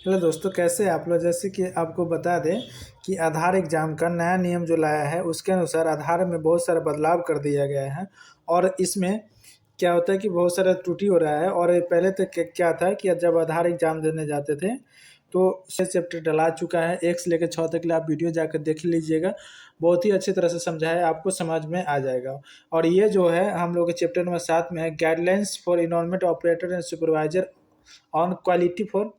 Hello दोस्तों, कैसे हैं आप लोग। जैसे कि आपको बता दें कि आधार एग्ज़ाम का नया नियम जो लाया है उसके अनुसार आधार में बहुत सारा बदलाव कर दिया गया है। और इसमें क्या होता है कि बहुत सारा त्रुटि हो रहा है। और पहले तक क्या था कि जब आधार एग्ज़ाम देने जाते थे तो 6 चैप्टर डला चुका है। 1 से लेकर 6 तक के लिए आप वीडियो जाकर देख लीजिएगा। बहुत ही अच्छी तरह से समझा है, आपको समझ में आ जाएगा। और ये जो है हम लोग के चैप्टर नंबर 7 में है, guidelines for environment operator and supervisor on quality for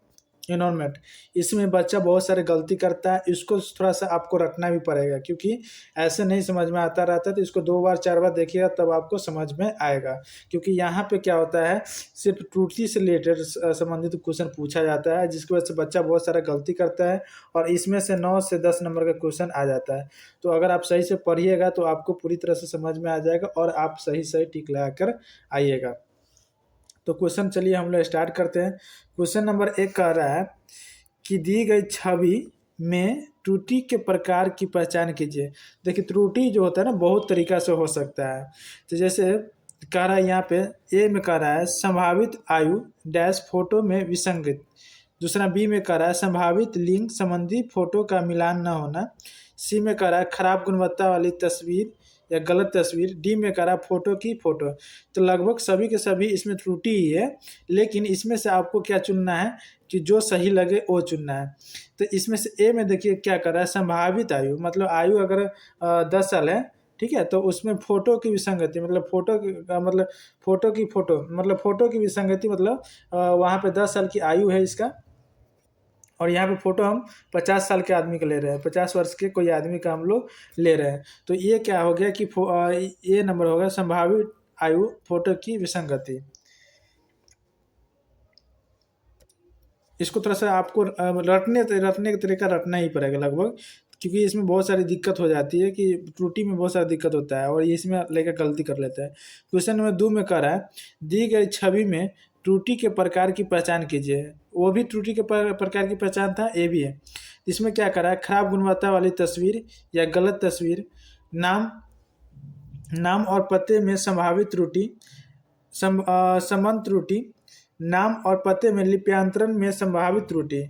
environment. इसमें बच्चा बहुत सारे गलती करता है, इसको थोड़ा सा आपको रखना भी पड़ेगा क्योंकि ऐसे नहीं समझ में आता रहता है। तो इसको 2 बार 4 बार देखिएगा तब आपको समझ में आएगा। क्योंकि यहाँ पे क्या होता है, सिर्फ त्रुटि से रिलेटेड संबंधित क्वेश्चन पूछा जाता है, जिसकी वजह से बच्चा बहुत सारा गलती करता है और इसमें से 9 से 10 नंबर का क्वेश्चन आ जाता है। तो अगर आप सही से पढ़िएगा तो आपको पूरी तरह से समझ में आ जाएगा और आप सही टिक लगा कर आइएगा। तो क्वेश्चन चलिए हम लोग स्टार्ट करते हैं। क्वेश्चन नंबर 1 कह रहा है कि दी गई छवि में त्रुटि के प्रकार की पहचान कीजिए। देखिए, त्रुटि जो होता है ना बहुत तरीका से हो सकता है। तो जैसे कह रहा है यहाँ पे ए में कह रहा है संभावित आयु डैश फोटो में विसंगत। दूसरा बी में कह रहा है संभावित लिंग संबंधी फोटो का मिलान न होना। सी में कह रहा है खराब गुणवत्ता वाली तस्वीर या गलत तस्वीर। डी में कह रहा है फोटो की फोटो। तो लगभग सभी के सभी इसमें त्रुटि ही है, लेकिन इसमें से आपको क्या चुनना है कि जो सही लगे वो चुनना है। तो इसमें से ए में देखिए क्या कर रहा है, संभावित आयु मतलब आयु अगर 10 साल है, ठीक है, तो उसमें फोटो की विसंगति मतलब फोटो की मतलब फोटो की विसंगति मतलब वहाँ पे 10 साल की आयु है इसका। और यहाँ पे फोटो हम 50 साल के आदमी का ले रहे हैं, 50 वर्ष के कोई आदमी का हम लोग ले रहे हैं। तो ये क्या हो गया कि ये नंबर होगा संभावित आयु फोटो की विसंगति। इसको थोड़ा सा आपको रटने का तरीका रटना ही पड़ेगा लगभग, क्योंकि इसमें बहुत सारी दिक्कत हो जाती है कि त्रुटि में बहुत सारी दिक्कत होता है और ये इसमें लेकर गलती कर लेता है। क्वेश्चन नंबर 2 में कह रहा है दी गई छवि में त्रुटि के प्रकार की पहचान कीजिए। वो भी त्रुटि के प्रकार की पहचान था, ये भी है। इसमें क्या करा है, खराब गुणवत्ता वाली तस्वीर या गलत तस्वीर, नाम नाम और पते में संभावित त्रुटि, संबंध त्रुटि, नाम और पते में लिप्यांतरण में संभावित त्रुटि।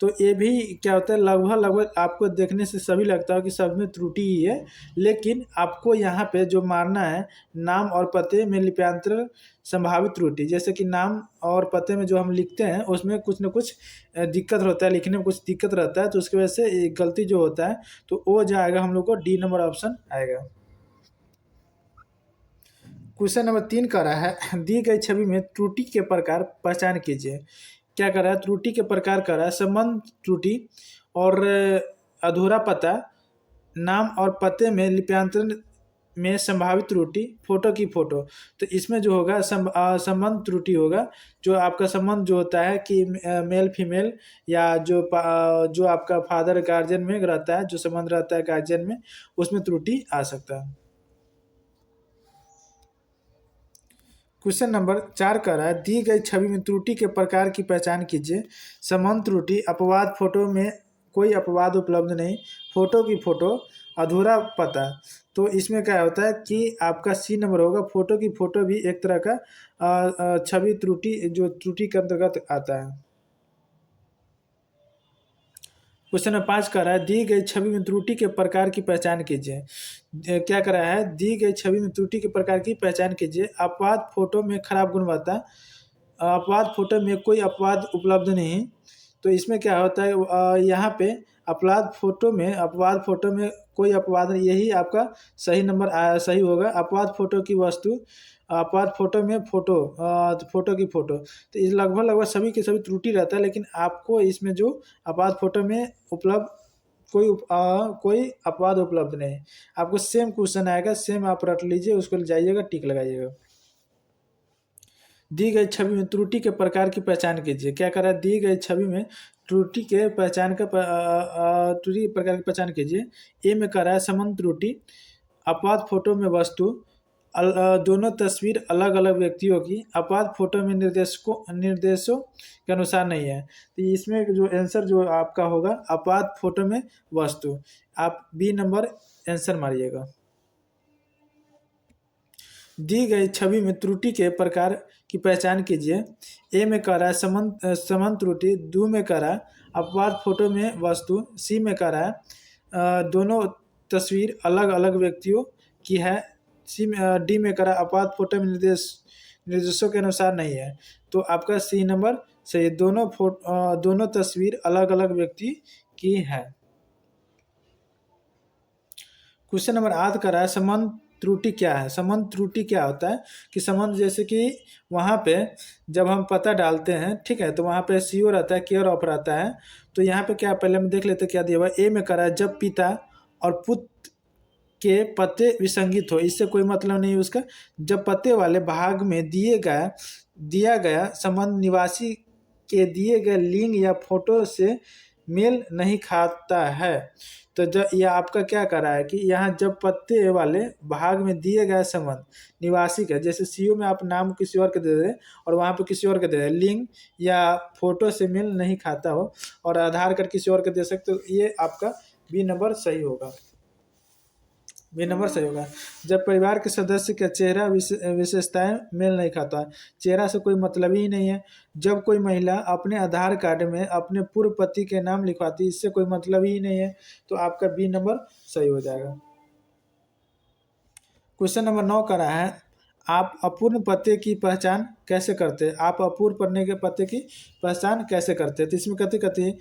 तो ये भी क्या होता है, लगभग आपको देखने से सभी लगता है कि सब में त्रुटि ही है, लेकिन आपको यहाँ पे जो मारना है नाम और पते में लिप्यांतरण संभावित त्रुटि। जैसे कि नाम और पते में जो हम लिखते हैं उसमें कुछ न कुछ दिक्कत होता है, लिखने में कुछ दिक्कत रहता है, तो उसकी वजह से गलती जो होता है तो वो जाएगा हम लोग को डी नंबर ऑप्शन आएगा। क्वेश्चन नंबर 3 कह रहा है दी गई छवि में त्रुटि के प्रकार पहचान कीजिए। क्या कर रहा है, त्रुटि के प्रकार कर रहा है संबंध त्रुटि और अधूरा पता, नाम और पते में लिप्यांतरण में संभावित त्रुटि, फोटो की फोटो। तो इसमें जो होगा संबंध त्रुटि होगा, जो आपका संबंध जो होता है कि मेल फीमेल या जो आपका फादर गार्जियन में रहता है, जो संबंध रहता है गार्जियन में, उसमें त्रुटि आ सकता है। क्वेश्चन नंबर 4 कह रहा है दी गई छवि में त्रुटि के प्रकार की पहचान कीजिए। समान त्रुटि, अपवाद, फोटो में कोई अपवाद उपलब्ध नहीं, फोटो की फोटो, अधूरा पता। तो इसमें क्या होता है कि आपका सी नंबर होगा, फोटो की फोटो भी एक तरह का छवि त्रुटि जो त्रुटि के अंतर्गत आता है। क्वेश्चन नंबर 5 कह रहा है दी गई छवि में त्रुटि के प्रकार की पहचान कीजिए। क्या कर रहा है, दी गई छवि में त्रुटि के प्रकार की पहचान कीजिए। अपवाद, फोटो में खराब गुणवत्ता, अपवाद फोटो में कोई अपवाद उपलब्ध नहीं। तो इसमें क्या होता है, यहाँ पे अपवाद फोटो में कोई अपवाद नहीं, यही आपका सही नंबर सही होगा। अपवाद फोटो की वस्तु, अपवाद फोटो में फोटो की फोटो। तो इस लगभग सभी के सभी त्रुटि रहता है, लेकिन आपको इसमें जो अपवाद फोटो में उपलब्ध कोई अपवाद उपलब्ध नहीं। आपको सेम क्वेश्चन आएगा, सेम आप रट लीजिए, उसको जाइएगा टिक लगाइएगा। दी गई छवि में त्रुटि के प्रकार की पहचान कीजिए। क्या कर रहा है, दी गई छवि में त्रुटि के त्रुटि प्रकार की पहचान कीजिए। ए में कर रहा है समान त्रुटि, अपवाद फोटो में वस्तु, दोनों तस्वीर अलग अलग व्यक्तियों की, अपवाद फोटो में निर्देशों के अनुसार नहीं है। तो इसमें जो आंसर जो आपका होगा अपवाद फोटो में वस्तु, आप बी नंबर आंसर मारिएगा। दी गई छवि में त्रुटि के प्रकार की पहचान कीजिए। ए में कह रहा है समान त्रुटि, दो में कह रहा है अपवाद फोटो में वस्तु, सी में कह रहा है दोनों तस्वीर अलग अलग व्यक्तियों की है, डी में कह रहा है अपवाद फोटो में निर्देशों के अनुसार नहीं है। तो आपका सी नंबर सही, दोनों तस्वीर अलग अलग व्यक्ति की है। क्वेश्चन नंबर 8 कर रहा है संबंध त्रुटि क्या है। संबंध त्रुटि क्या होता है कि संबंध जैसे कि वहाँ पे जब हम पता डालते हैं, ठीक है, तो वहाँ पे सीओ रहता है, केयर ऑफ रहता है। तो यहाँ पे क्या, पहले हम देख लेते क्या दिया हुआ। ए में करा है जब पिता और पुत्र के पते विसंगत हो, इससे कोई मतलब नहीं है उसका। जब पते वाले भाग में दिया गया संबंध निवासी के दिए गए लिंग या फोटो से मेल नहीं खाता है, तो जब यह आपका क्या कर रहा है कि यहाँ जब पत्ते वाले भाग में दिए गए संबंध निवासी का, जैसे सीओ में आप नाम किसी और के दे दें और वहाँ पे किसी और के दे दें, लिंग या फोटो से मेल नहीं खाता हो और आधार कार्ड किसी और के दे सकते, तो ये आपका बी नंबर सही होगा। बी नंबर सही होगा। जब परिवार के सदस्य का चेहरा विशेषताएं मेल नहीं खाता है, चेहरा से कोई मतलब ही नहीं है। जब कोई महिला अपने आधार कार्ड में अपने पूर्व पति के नाम लिखवाती, इससे कोई मतलब ही नहीं है, तो आपका बी नंबर सही हो जाएगा। क्वेश्चन नंबर 9 का रहा है आप अपूर्ण पते की पहचान कैसे करते हैं। आप अपूर्ण पन्ने के पते की पहचान कैसे करते हैं, तो इसमें कथी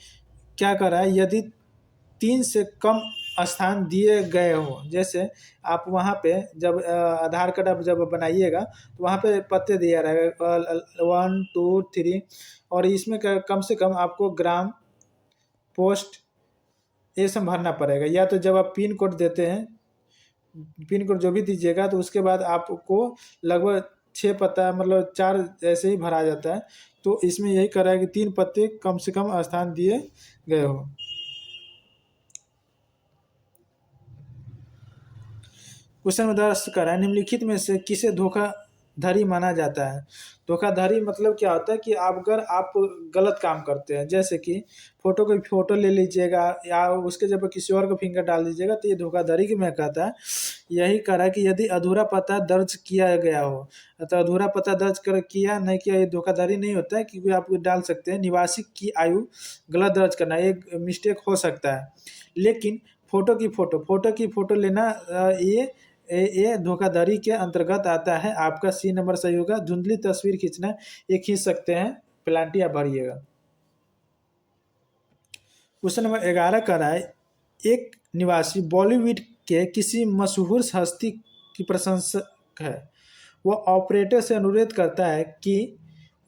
क्या कर रहा है, यदि 3 से कम स्थान दिए गए हो, जैसे आप वहाँ पे जब आधार कार्ड आप जब बनाइएगा तो वहाँ पे पते दिया रहेगा 1 2 3, और इसमें कम से कम आपको ग्राम, पोस्ट ये सब भरना पड़ेगा। या तो जब आप पिन कोड देते हैं, पिन कोड जो भी दीजिएगा, तो उसके बाद आपको लगभग 6 पता मतलब 4 ऐसे ही भरा जाता है। तो इसमें यही कर रहा है कि 3 पत्ते कम से कम स्थान दिए गए हो। क्वेश्चन में 10 कर रहा है निम्नलिखित में से किसे धोखाधड़ी माना जाता है। धोखाधड़ी मतलब क्या होता है कि अगर आप गलत काम करते हैं, जैसे कि कोई फोटो ले लीजिएगा या उसके जब किसी और का फिंगर डाल दीजिएगा, तो ये धोखाधड़ी की मैं कहता है। यही कह रहा है कि यदि अधूरा पता दर्ज किया गया हो, तो अधूरा पता दर्ज किया नहीं किया, ये धोखाधड़ी नहीं होता है, क्योंकि आप डाल सकते हैं निवासी की आयु गलत दर्ज करना, एक मिस्टेक हो सकता है। लेकिन फोटो की फोटो लेना ये धोखाधड़ी के अंतर्गत आता है। आपका सी नंबर सही होगा। धुंधली तस्वीर खींचना, ये खींच सकते हैं, प्लांटी आप भरिएगा। क्वेश्चन नंबर 11 का है एक निवासी बॉलीवुड के किसी मशहूर हस्ती की प्रशंसक है। वह ऑपरेटर से अनुरोध करता है कि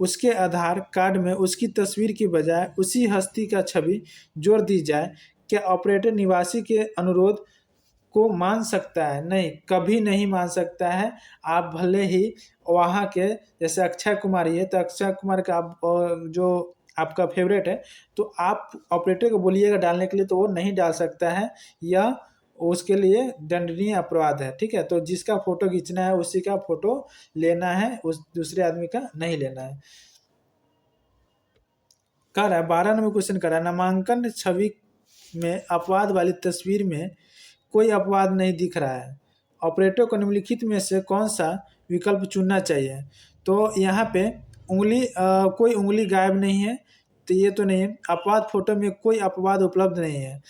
उसके आधार कार्ड में उसकी तस्वीर की बजाय उसी हस्ती का छवि जोड़ दी जाए। क्या ऑपरेटर निवासी के अनुरोध को मान सकता है? नहीं, कभी नहीं मान सकता है। आप भले ही वहाँ के जैसे अक्षय कुमार ही है, तो अक्षय कुमार का आप जो आपका फेवरेट है, तो आप ऑपरेटर को बोलिएगा डालने के लिए, तो वो नहीं डाल सकता है, या उसके लिए दंडनीय अपराध है। ठीक है, तो जिसका फोटो खींचना है उसी का फोटो लेना है, उस दूसरे आदमी का नहीं लेना है। कह रहा है 12 नंबर क्वेश्चन कर रहा है नामांकन छवि में अपवाद वाली तस्वीर में कोई अपवाद नहीं दिख रहा है। ऑपरेटर को निम्नलिखित में से कौन सा विकल्प चुनना चाहिए। तो यहाँ पे कोई उंगली गायब नहीं है, तो ये तो नहीं है। अपवाद फोटो में कोई अपवाद उपलब्ध नहीं है,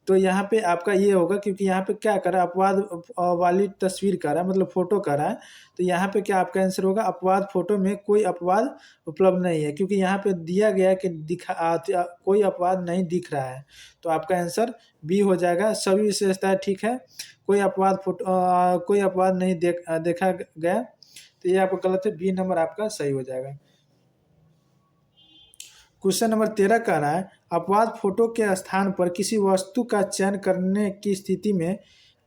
तो यहाँ पे आपका ये होगा, क्योंकि यहाँ पे क्या करा अपवाद वाली तस्वीर करा मतलब फोटो करा है, तो यहाँ पे क्या आपका आंसर होगा अपवाद फोटो में कोई अपवाद उपलब्ध नहीं है, क्योंकि यहाँ पे दिया गया है कि कोई अपवाद नहीं दिख रहा है। तो आपका आंसर बी हो जाएगा। सभी विशेषताएं ठीक है, कोई अपवाद नहीं देखा गया, तो ये आपका गलत है। बी नंबर आपका सही हो जाएगा। क्वेश्चन नंबर 13 कह रहा है अपवाद फोटो के स्थान पर किसी वस्तु का चयन करने की स्थिति में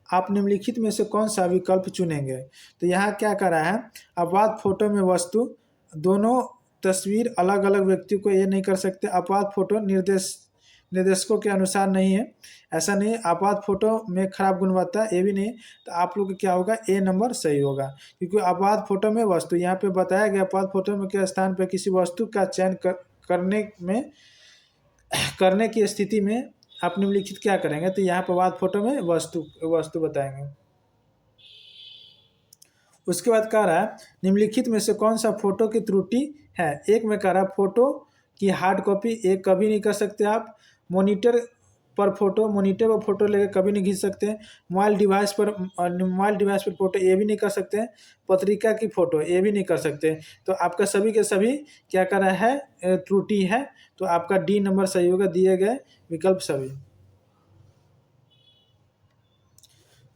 आप निम्नलिखित में से कौन सा विकल्प चुनेंगे। तो यहाँ क्या कर रहा है अपवाद फोटो में वस्तु, दोनों तस्वीर अलग अलग व्यक्ति को ये नहीं कर सकते। अपवाद फोटो निर्देशकों के अनुसार नहीं है, ऐसा नहीं है। अपवाद फोटो में खराब गुणवत्ता, ये भी नहीं। तो आप लोग क्या होगा, ए नंबर सही होगा, क्योंकि अपवाद फोटो में वस्तु यहाँ पे बताया गया अपवाद फोटो में के स्थान पर किसी वस्तु का चयन करने की स्थिति में आप निम्नलिखित क्या करेंगे। तो यहाँ पर अपवाद फोटो में वस्तु बताएंगे। उसके बाद कह रहा है निम्नलिखित में से कौन सा फोटो की त्रुटि है। एक में कह रहा है फोटो की हार्ड कॉपी एक कभी नहीं कर सकते आप। मॉनिटर पर फोटो लेकर कभी नहीं खींच सकते। मोबाइल डिवाइस पर फोटो ये भी नहीं कर सकते। पत्रिका की फोटो ये भी नहीं कर सकते। तो आपका सभी के सभी क्या कर रहा है, त्रुटि है। तो आपका डी नंबर सही होगा, दिए गए विकल्प सभी।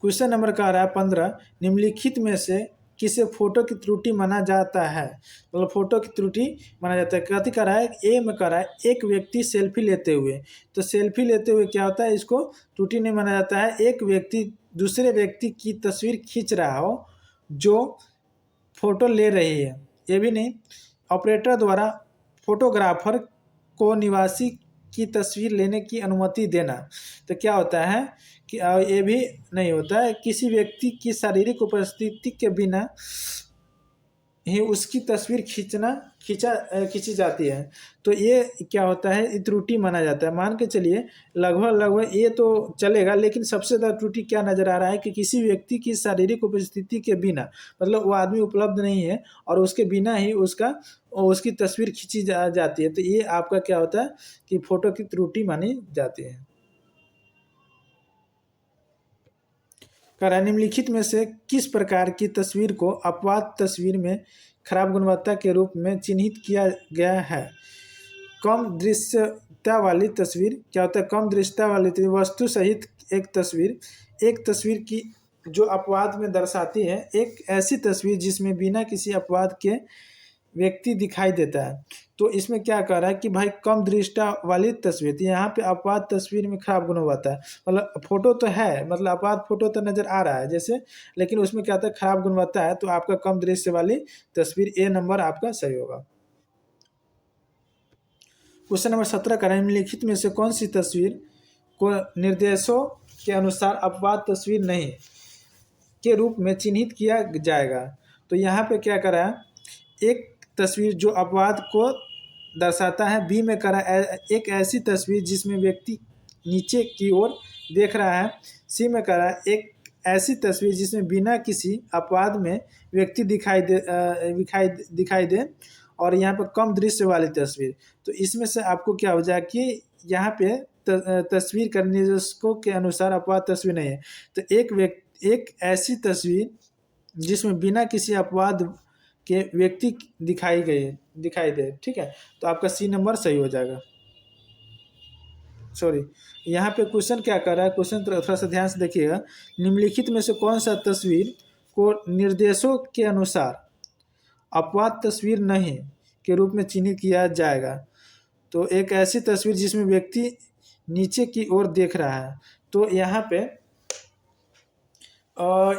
क्वेश्चन नंबर कह रहा है 15, निम्नलिखित में से किसे फोटो की त्रुटि माना जाता है। मतलब फोटो की त्रुटि माना जाता है। कथी कर रहा है, ए में कर रहा है एक व्यक्ति सेल्फी लेते हुए। तो सेल्फी लेते हुए क्या होता है, इसको त्रुटि नहीं माना जाता है। एक व्यक्ति दूसरे व्यक्ति की तस्वीर खींच रहा हो जो फोटो ले रही है, ये भी नहीं। ऑपरेटर द्वारा फोटोग्राफर को निवासी की तस्वीर लेने की अनुमति देना, तो क्या होता है कि ये भी नहीं होता है। किसी व्यक्ति की शारीरिक उपस्थिति के बिना ही उसकी तस्वीर खींची जाती है, तो ये क्या होता है, ये त्रुटि माना जाता है। मान के चलिए लगभग ये तो चलेगा, लेकिन सबसे ज़्यादा त्रुटि क्या नज़र आ रहा है कि किसी व्यक्ति की शारीरिक उपस्थिति के बिना, मतलब वो आदमी उपलब्ध नहीं है और उसके बिना ही उसकी तस्वीर खींची जाती है, तो ये आपका क्या होता है कि फोटो की त्रुटि मानी जाती है। निम्नलिखित में से किस प्रकार की तस्वीर को अपवाद तस्वीर में खराब गुणवत्ता के रूप में चिन्हित किया गया है। कम दृश्यता वाली तस्वीर क्या होता है, कम दृश्यता वाली तस्वीर वस्तु सहित एक तस्वीर की जो अपवाद में दर्शाती है। एक ऐसी तस्वीर जिसमें बिना किसी अपवाद के व्यक्ति दिखाई देता है। तो इसमें क्या कर रहा है कि भाई कम दृष्टा वाली तस्वीर, तो यहाँ पे अपवाद तस्वीर में खराब गुणवत्ता है। मतलब फोटो तो है, मतलब अपवाद फोटो तो नज़र आ रहा है जैसे, लेकिन उसमें क्या होता है खराब गुणवत्ता है। तो आपका कम दृश्य वाली तस्वीर, ए नंबर आपका सही होगा। क्वेश्चन नंबर 17 का निम्नलिखित में से कौन सी तस्वीर को निर्देशों के अनुसार अपवाद तस्वीर नहीं के रूप में चिन्हित किया जाएगा। तो यहाँ पे क्या करा है, एक तस्वीर जो अपवाद को दर्शाता है। बी में करा एक ऐसी तस्वीर जिसमें व्यक्ति नीचे की ओर देख रहा है। सी में करा एक ऐसी तस्वीर जिसमें बिना किसी अपवाद में व्यक्ति दिखाई दे और यहाँ पर कम दृश्य वाली तस्वीर। तो इसमें से आपको क्या हो जाए कि यहाँ पे तस्वीर का निर्देशकों के अनुसार अपवाद तस्वीर नहीं है। तो एक ऐसी तस्वीर जिसमें बिना किसी अपवाद के व्यक्ति दिखाई दे, ठीक है। तो आपका सी नंबर सही हो जाएगा। सॉरी, यहाँ पे क्वेश्चन क्या कर रहा है, क्वेश्चन थोड़ा सा ध्यान से देखिएगा। निम्नलिखित में से कौन सा तस्वीर को निर्देशों के अनुसार अपवाद तस्वीर नहीं के रूप में चिन्हित किया जाएगा। तो एक ऐसी तस्वीर जिसमें व्यक्ति नीचे की ओर देख रहा है। तो यहाँ पे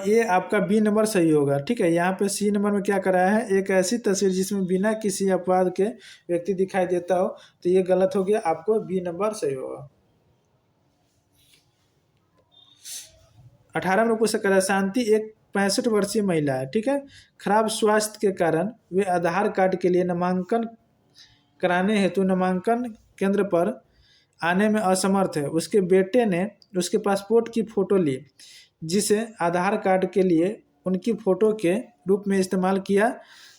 ये आपका बी नंबर सही होगा, ठीक है। यहाँ पे सी नंबर में क्या कराया है, एक ऐसी तस्वीर जिसमें बिना किसी अपवाद के व्यक्ति दिखाई देता हो, तो ये गलत हो गया, आपको बी नंबर सही होगा। 18 में पूछा करा, शांति एक 65 वर्षीय महिला है, ठीक है। खराब स्वास्थ्य के कारण वे आधार कार्ड के लिए नामांकन कराने हेतु नामांकन केंद्र पर आने में असमर्थ है। उसके बेटे ने उसके पासपोर्ट की फ़ोटो ली, जिसे आधार कार्ड के लिए उनकी फ़ोटो के रूप में इस्तेमाल किया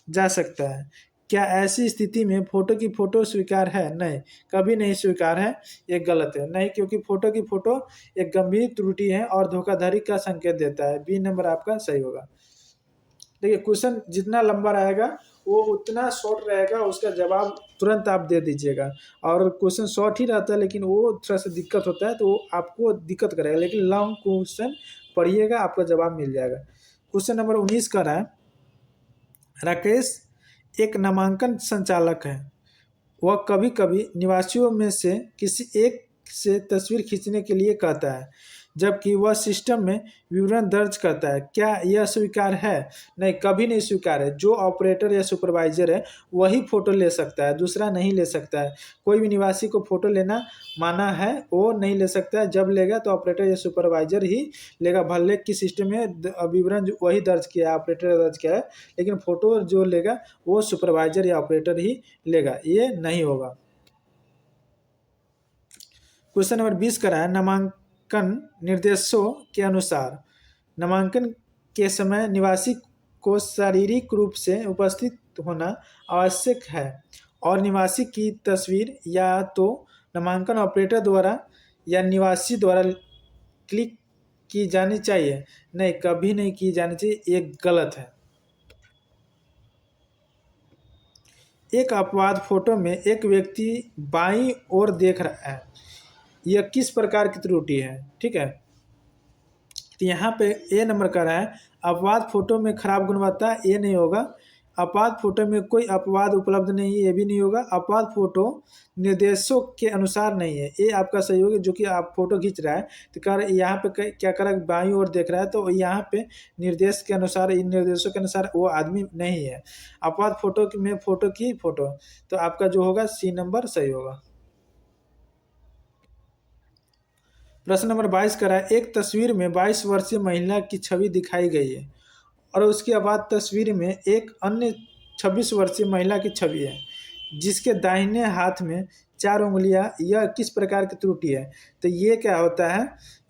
जा सकता है। क्या ऐसी स्थिति में फ़ोटो की फ़ोटो स्वीकार है? नहीं, कभी नहीं स्वीकार है, ये गलत है। नहीं, क्योंकि फ़ोटो की फ़ोटो एक गंभीर त्रुटि है और धोखाधड़ी का संकेत देता है। बी नंबर आपका सही होगा। देखिए, क्वेश्चन जितना लंबा रहेगा वो उतना शॉर्ट रहेगा, उसका जवाब तुरंत आप दे दीजिएगा। और क्वेश्चन शॉर्ट ही रहता है लेकिन वो थोड़ा सा दिक्कत होता है, तो वो आपको दिक्कत करेगा। लेकिन लॉन्ग क्वेश्चन पढ़िएगा, आपका जवाब मिल जाएगा। क्वेश्चन नंबर 19 का रहा है, राकेश एक नामांकन संचालक है। वह कभी कभी निवासियों में से किसी एक से तस्वीर खींचने के लिए कहता है, जबकि वह सिस्टम में विवरण दर्ज करता है। क्या यह स्वीकार है? नहीं, कभी नहीं स्वीकार है। जो ऑपरेटर या सुपरवाइजर है वही फ़ोटो ले सकता है, दूसरा नहीं ले सकता है। कोई भी निवासी को फ़ोटो लेना माना है, वो नहीं ले सकता है। जब लेगा तो ऑपरेटर या सुपरवाइजर ही लेगा। भले कि सिस्टम में विवरण वही दर्ज किया है, ऑपरेटर दर्ज किया है, लेकिन फ़ोटो जो लेगा वो सुपरवाइजर या ऑपरेटर ही लेगा, ये नहीं होगा। क्वेश्चन नंबर 20 का है, नामांकन निर्देशों के अनुसार नामांकन के समय निवासी को शारीरिक रूप से उपस्थित होना आवश्यक है और निवासी की तस्वीर या तो नामांकन ऑपरेटर द्वारा या निवासी द्वारा क्लिक की जानी चाहिए। नहीं, कभी नहीं की जानी चाहिए, ये गलत है। एक अपवाद फोटो में एक व्यक्ति बाईं ओर देख रहा है, यह किस प्रकार की त्रुटि है? ठीक है, तो यहाँ पे ए नंबर का रहा है अपवाद फोटो में खराब गुणवत्ता, ये नहीं होगा। अपवाद फोटो में कोई अपवाद उपलब्ध नहीं है, ये भी नहीं होगा। अपवाद फोटो निर्देशों के अनुसार नहीं है, ये आपका सही होगा। जो कि आप फोटो खींच रहा है तो कर यहाँ पे क्या कर रहा है, बाईं ओर देख रहा है, तो यहाँ पे निर्देश के अनुसार, इन निर्देशों के अनुसार वो आदमी नहीं है। अपवाद फोटो में फोटो की फोटो, तो आपका जो होगा सी नंबर सही होगा। प्रश्न नंबर 22 का है एक तस्वीर में 22 वर्षीय महिला की छवि दिखाई गई है और उसके बाद तस्वीर में एक अन्य 26 वर्षीय महिला की छवि है जिसके दाहिने हाथ में 4 उंगलियां, यह किस प्रकार की त्रुटि है? तो ये क्या होता है,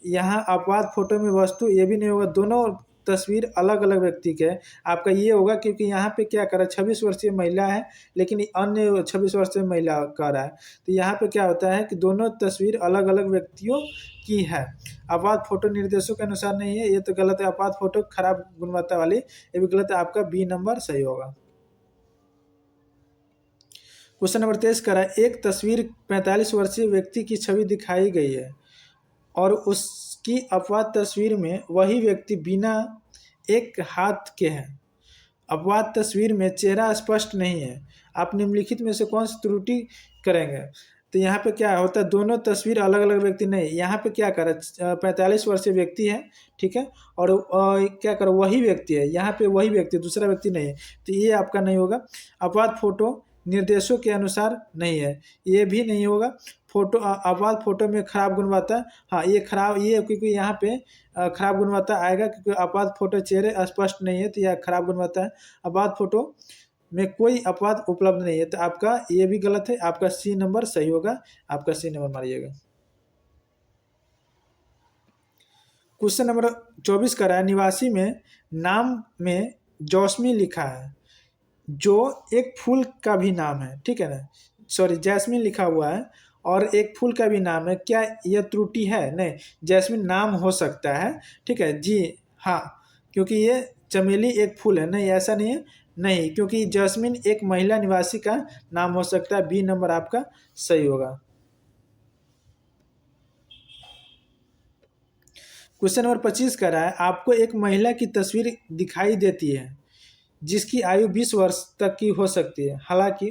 यहाँ अपवाद फोटो में वस्तु, ये भी नहीं होगा। दोनों तस्वीर अलग अलग व्यक्ति के, आपका ये होगा क्योंकि यहाँ पे क्या करा, 26 वर्षीय महिला है लेकिन अन्य 26 वर्षीय महिला कह रहा है, तो यहाँ पे क्या होता है कि दोनों तस्वीर अलग अलग व्यक्तियों की है। अपवाद फोटो निर्देशों के अनुसार नहीं है, ये तो गलत है। अपवाद फोटो खराब गुणवत्ता वाली, ये भी गलत है, आपका बी नंबर सही होगा। क्वेश्चन नंबर 23 करा एक तस्वीर 45 वर्षीय व्यक्ति की छवि दिखाई गई है और उसकी अपवाद तस्वीर में वही व्यक्ति बिना एक हाथ के है। अपवाद तस्वीर में चेहरा स्पष्ट नहीं है। आप निम्नलिखित में से कौन सी त्रुटि करेंगे? तो यहाँ पे क्या होता है, दोनों तस्वीर अलग अलग व्यक्ति नहीं, यहाँ पे क्या करे, 45 वर्षीय व्यक्ति है, ठीक है, और क्या करे, वही व्यक्ति है, यहाँ पे वही व्यक्ति, दूसरा व्यक्ति नहीं है, तो ये आपका नहीं होगा। अपवाद फोटो निर्देशों के अनुसार नहीं है, ये भी नहीं होगा। फोटो अपवाद फोटो में खराब गुणवत्ता, हाँ ये खराब, ये क्योंकि यहाँ पे खराब गुणवत्ता आएगा क्योंकि अपवाद फोटो चेहरे स्पष्ट नहीं है, तो यह खराब गुणवत्ता है। अपवाद फोटो में कोई अपवाद उपलब्ध नहीं है, तो आपका ये भी गलत है, आपका सी नंबर सही होगा, आपका सी नंबर मारिएगा। क्वेश्चन नंबर 24 का है निवासी में नाम में जौस्मी लिखा है जो एक फूल का भी नाम है, ठीक है ना, सॉरी जैस्मिन लिखा हुआ है और एक फूल का भी नाम है, क्या यह त्रुटि है? नहीं, जैस्मिन नाम हो सकता है, ठीक है जी, हाँ, क्योंकि ये चमेली एक फूल है, नहीं ऐसा नहीं है, नहीं, क्योंकि जैस्मिन एक महिला निवासी का नाम हो सकता है, बी नंबर आपका सही होगा। क्वेश्चन नंबर 25 का रहा है आपको एक महिला की तस्वीर दिखाई देती है जिसकी आयु 20 वर्ष तक की हो सकती है, हालांकि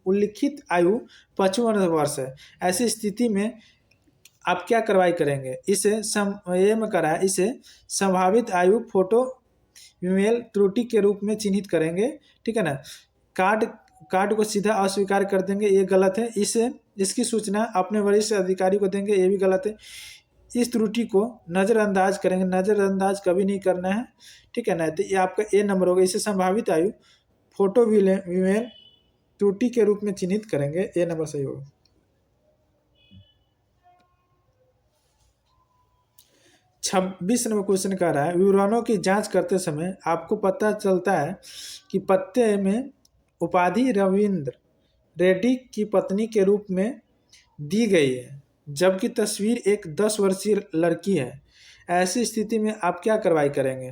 उल्लिखित आयु 55 वर्ष है। ऐसी स्थिति में आप क्या कार्रवाई करेंगे? इसे ये में करा है, इसे संभावित आयु फोटो ईमेल त्रुटि के रूप में चिन्हित करेंगे, ठीक है ना। कार्ड कार्ड को सीधा अस्वीकार कर देंगे, ये गलत है। इसे इसकी सूचना अपने वरिष्ठ अधिकारी को देंगे, ये भी गलत है। इस त्रुटि को नज़रअंदाज करेंगे, नज़रअंदाज कभी नहीं करना है, ठीक है ना। तो ये आपका ए नंबर होगा। इसे संभावित आयु फोटो विमेल त्रुटि के रूप में चिन्हित करेंगे, ए नंबर सही होगा। छब्बीस नंबर क्वेश्चन कह रहा है विवरणों की जांच करते समय आपको पता चलता है कि पत्ते में उपाधि रविंद्र रेड्डी की पत्नी के रूप में दी गई है जबकि तस्वीर एक 10 वर्षीय लड़की है। ऐसी स्थिति में आप क्या कार्रवाई करेंगे?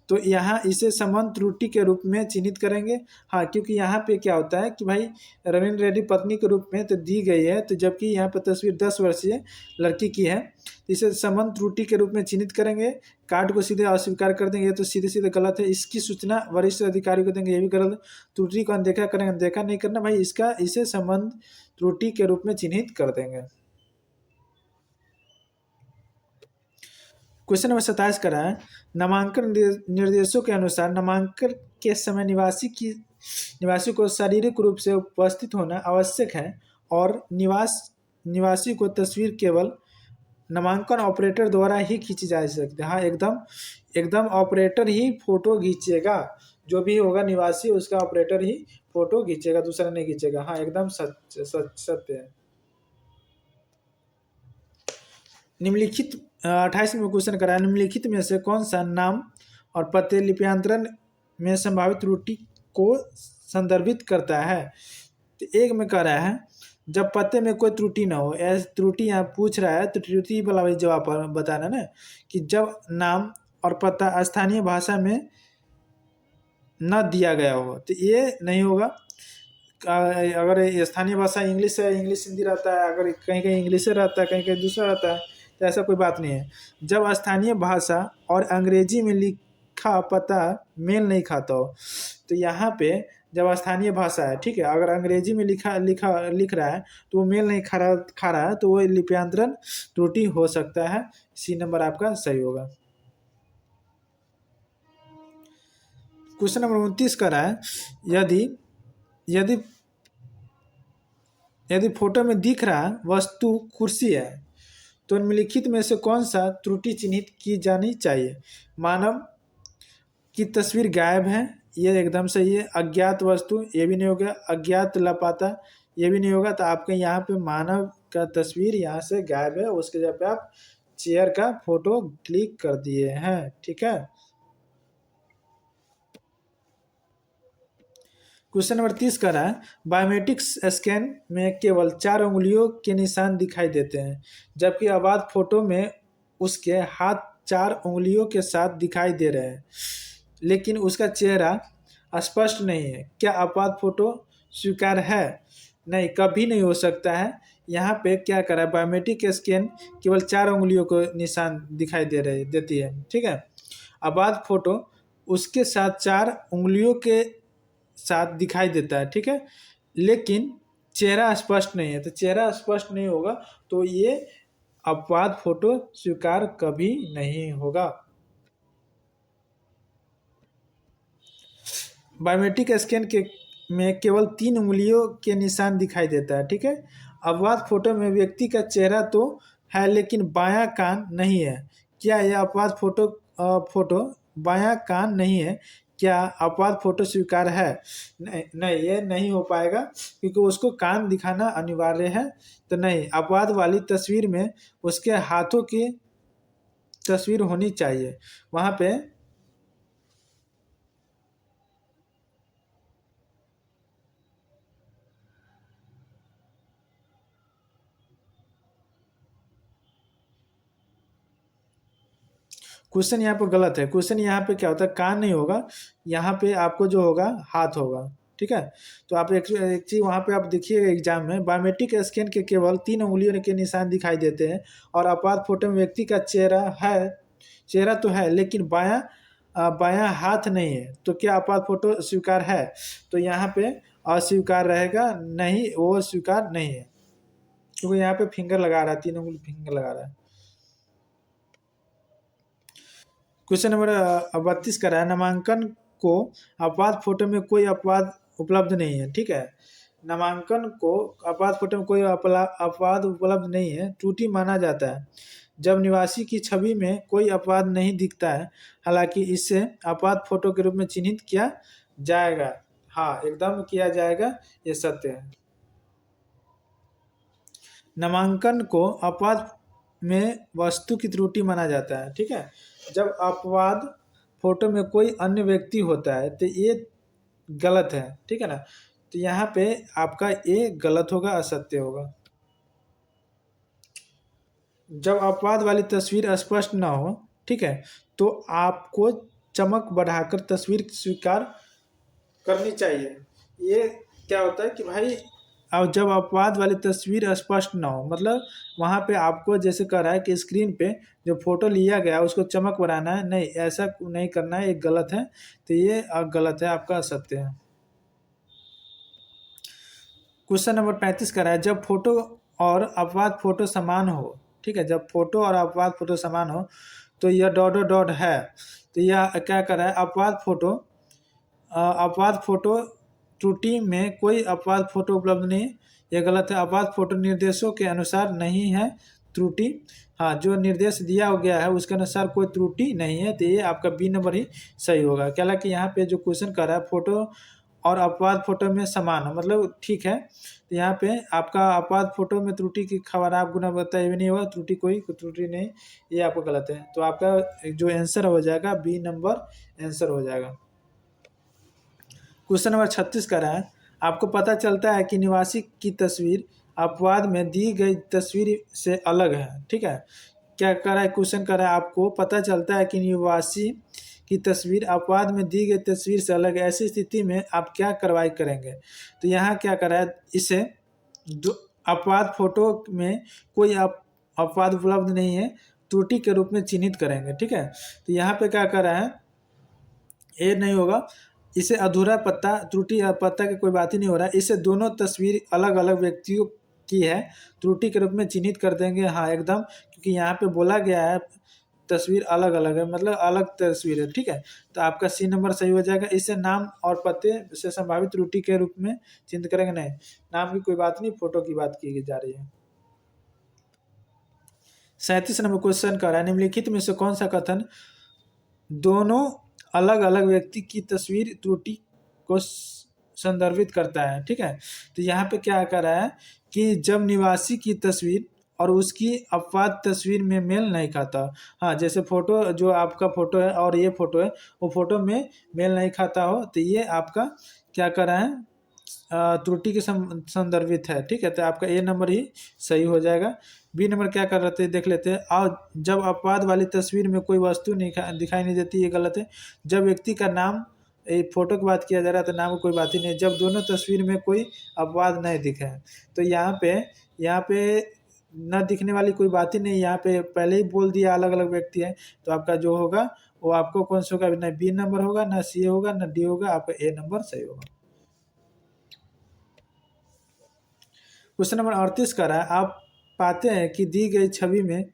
तो यहाँ इसे संबंध त्रुटि के रूप में चिन्हित करेंगे, हाँ, क्योंकि यहाँ पे क्या होता है कि भाई रविंद्र रेड्डी पत्नी के रूप में तो दी गई है, तो जबकि यहाँ पर तस्वीर 10 वर्षीय लड़की की है, इसे संबंध त्रुटि के रूप में चिन्हित करेंगे। कार्ड को सीधे अस्वीकार कर देंगे, ये तो सीधे सीधे गलत है। इसकी सूचना वरिष्ठ अधिकारी को देंगे, ये भी गलत है। त्रुटि को अनदेखा करेंगे, अनदेखा नहीं करना भाई, इसका इसे संबंध त्रुटि के रूप में चिन्हित कर देंगे। क्वेश्चन नंबर 27 का है नामांकन निर्देशों के अनुसार नामांकन के समय निवासी को शारीरिक रूप से उपस्थित होना आवश्यक है और निवासी को तस्वीर केवल नामांकन ऑपरेटर द्वारा ही खींची जा सकती है। हाँ, एकदम एकदम ऑपरेटर ही फोटो खींचेगा, जो भी होगा निवासी उसका ऑपरेटर ही फोटो खींचेगा, दूसरा नहीं खींचेगा। हाँ, एकदम सत्य है। निम्नलिखित 28 में क्वेश्चन करा है निम्नलिखित में से कौन सा नाम और पते लिप्यांतरण में संभावित त्रुटि को संदर्भित करता है। तो एक में कह रहा है जब पते में कोई त्रुटि ना हो, ऐसी त्रुटि यहाँ पूछ रहा है तो त्रुटि वाला वही जवाब बताना ना कि जब नाम और पता स्थानीय भाषा में न दिया गया हो तो ये नहीं होगा। अगर स्थानीय भाषा इंग्लिश है, इंग्लिश हिंदी रहता है, अगर कहीं कहीं इंग्लिश से रहता है, कहीं कहीं दूसरा रहता है, तो ऐसा कोई बात नहीं है। जब स्थानीय भाषा और अंग्रेजी में लिखा पता मेल नहीं खाता हो, तो यहाँ पे जब स्थानीय भाषा है, ठीक है, अगर अंग्रेजी में लिख रहा है तो वो मेल नहीं खा रहा है तो वो लिप्यांतरण त्रुटि हो सकता है। सी नंबर आपका सही होगा। क्वेश्चन नंबर 29 का रहा है यदि यदि यदि फोटो में दिख रहा वस्तु कुर्सी है तो निम्नलिखित में से कौन सा त्रुटि चिन्हित की जानी चाहिए। मानव की तस्वीर गायब है, ये एकदम सही है। अज्ञात वस्तु, ये भी नहीं होगा। अज्ञात लापता, ये भी नहीं होगा। तो आपके यहाँ पे मानव का तस्वीर यहाँ से गायब है, उसके जगह पे आप चेयर का फोटो क्लिक कर दिए हैं, ठीक है। क्वेश्चन नंबर 30 का रहा है बायोमेट्रिक्स स्कैन में केवल 4 उंगलियों के निशान दिखाई देते हैं, जबकि आपात फोटो में उसके हाथ 4 उंगलियों के साथ दिखाई दे रहे हैं, लेकिन उसका चेहरा स्पष्ट नहीं है। क्या आपात फोटो स्वीकार है? नहीं, कभी नहीं हो सकता है। यहाँ पे क्या करा है, बायोमेट्रिक स्कैन केवल 4 उंगलियों को निशान दिखाई देती है, ठीक है। आपात फोटो उसके साथ 4 उंगलियों के साथ दिखाई देता है, ठीक है, लेकिन चेहरा स्पष्ट नहीं है। तो चेहरा स्पष्ट नहीं होगा तो ये अपवाद फोटो स्वीकार कभी नहीं होगा। बायोमेट्रिक स्कैन के में केवल 3 उंगलियों के निशान दिखाई देता है, ठीक है। अपवाद फोटो में व्यक्ति का चेहरा तो है लेकिन बायां कान नहीं है। क्या यह अपवाद फोटो बायां कान नहीं है? क्या अपवाद फोटो स्वीकार है? नहीं नहीं, ये नहीं हो पाएगा क्योंकि उसको कान दिखाना अनिवार्य है। तो नहीं, अपवाद वाली तस्वीर में उसके हाथों की तस्वीर होनी चाहिए वहाँ पे। क्वेश्चन यहाँ पे गलत है। क्वेश्चन यहाँ पे क्या होता है, कान नहीं होगा, यहाँ पे आपको जो होगा हाथ होगा, ठीक है। तो आप एक चीज़ वहाँ पे आप देखिएगा एग्जाम में, बायोमेट्रिक स्कैन के केवल 3 उंगलियों के निशान दिखाई देते हैं और आपात फोटो में व्यक्ति का चेहरा तो है लेकिन बायां हाथ नहीं है। तो क्या आपात फोटो स्वीकार है? तो यहाँ पे अस्वीकार रहेगा, नहीं वो स्वीकार नहीं है क्योंकि यहाँ पे फिंगर लगा रहा है, 3 उंगली फिंगर लगा रहा है। क्वेश्चन नंबर 32 का रहा है नामांकन को अपवाद फोटो में कोई अपवाद उपलब्ध नहीं है, ठीक है। नामांकन को अपवाद फोटो में कोई अपवाद उपलब्ध नहीं है, त्रुटि माना जाता है जब निवासी की छवि में कोई अपवाद नहीं दिखता है, हालांकि इससे अपवाद फोटो के रूप में चिन्हित किया जाएगा। हाँ, एकदम किया जाएगा, ये सत्य है। नामांकन को अपवाद में वस्तु की त्रुटि माना जाता है, ठीक है। जब अपवाद फोटो में कोई अन्य व्यक्ति होता है तो ये गलत है, ठीक है ना। तो यहाँ पे आपका ये गलत होगा, असत्य होगा। जब अपवाद वाली तस्वीर स्पष्ट ना हो, ठीक है, तो आपको चमक बढ़ाकर तस्वीर स्वीकार करनी चाहिए। ये क्या होता है कि भाई अब जब अपवाद वाली तस्वीर स्पष्ट ना हो, मतलब वहाँ पे आपको जैसे कह रहा है कि स्क्रीन पे जो फोटो लिया गया उसको चमक बढ़ाना है, नहीं ऐसा नहीं करना है, ये गलत है। तो ये गलत है, आपका असत्य है। क्वेश्चन नंबर 35 का रहा है जब फोटो और अपवाद फोटो समान हो, ठीक है, जब फोटो और अपवाद फोटो समान हो तो यह डॉट है। तो यह क्या कर रहा है, अपवाद फोटो त्रुटि में कोई अपवाद फोटो उपलब्ध नहीं, यह गलत है। अपवाद फोटो निर्देशों के अनुसार नहीं है त्रुटि, हाँ जो निर्देश दिया गया है उसके अनुसार कोई त्रुटि नहीं है। तो ये आपका बी नंबर ही सही होगा। क्या कि यहाँ पे जो क्वेश्चन कर रहा है फोटो और अपवाद फोटो में समान है, मतलब ठीक है। तो यहाँ पे आपका अपवाद फोटो में त्रुटि की खराब गुणवत्ता ये भी नहीं होगा, कोई त्रुटि नहीं, ये आपको गलत है। तो आपका जो आंसर हो जाएगा बी नंबर आंसर हो जाएगा। क्वेश्चन नंबर 36 का रहा है, आपको पता चलता है कि निवासी की तस्वीर अपवाद में दी गई तस्वीर से अलग है। ठीक है, क्या कर रहा है क्वेश्चन कर रहा है, आपको पता चलता है कि निवासी की तस्वीर अपवाद में दी गई तस्वीर से अलग है, ऐसी स्थिति में आप क्या कार्रवाई करेंगे। तो यहाँ क्या कर रहा है, इसे अपवाद फोटो में कोई अपवाद उपलब्ध नहीं है, त्रुटि के रूप में चिन्हित करेंगे। ठीक है, तो यहाँ पे क्या कर रहा है, ये नहीं होगा, इसे अधूरा पत्ता, त्रुटि या पत्ता की कोई बात ही नहीं हो रहा है, इसे दोनों तस्वीर अलग अलग व्यक्तियों की है, त्रुटि के रूप में चिन्हित कर देंगे। हाँ एकदम, क्योंकि यहाँ पे बोला गया है तस्वीर अलग अलग है, मतलब अलग तस्वीर है। ठीक है, तो आपका सी नंबर सही हो जाएगा। इसे नाम और पते से संभावित त्रुटि के रूप में चिन्हित करेंगे। नहीं, नाम की कोई बात नहीं, फोटो की बात की जा रही है। 37 नंबर क्वेश्चन का रहा है, निम्नलिखित में से कौन सा कथन दोनों अलग अलग व्यक्ति की तस्वीर त्रुटि को संदर्भित करता है। ठीक है, तो यहाँ पे क्या कर रहा है कि जब निवासी की तस्वीर और उसकी अपवाद तस्वीर में मेल नहीं खाता। हाँ, जैसे फोटो, जो आपका फोटो है और ये फोटो है, वो फोटो में मेल नहीं खाता हो, तो ये आपका क्या कर रहा है, त्रुटि के संदर्भित है। ठीक है, तो आपका ए नंबर ही सही हो जाएगा। बी नंबर क्या कर रहे थे, देख लेते हैं। और जब अपवाद वाली तस्वीर में कोई वस्तु नहीं दिखाई नहीं देती, ये गलत है। जब व्यक्ति का नाम, फोटो की बात किया जा रहा है तो नाम की कोई बात ही नहीं, जब दोनों तस्वीर में कोई अपवाद नहीं दिखे। तो यहाँ पे न दिखने वाली कोई बात ही नहीं, यहाँ पे पहले ही बोल दिया अलग अलग व्यक्ति है, तो आपका जो होगा वो आपको कौन सा होगा, न बी नंबर होगा, न सी होगा, न डी होगा, आपका ए नंबर सही होगा। क्वेश्चन नंबर 38 का रहा है, आप पाते हैं कि दी गई छवि में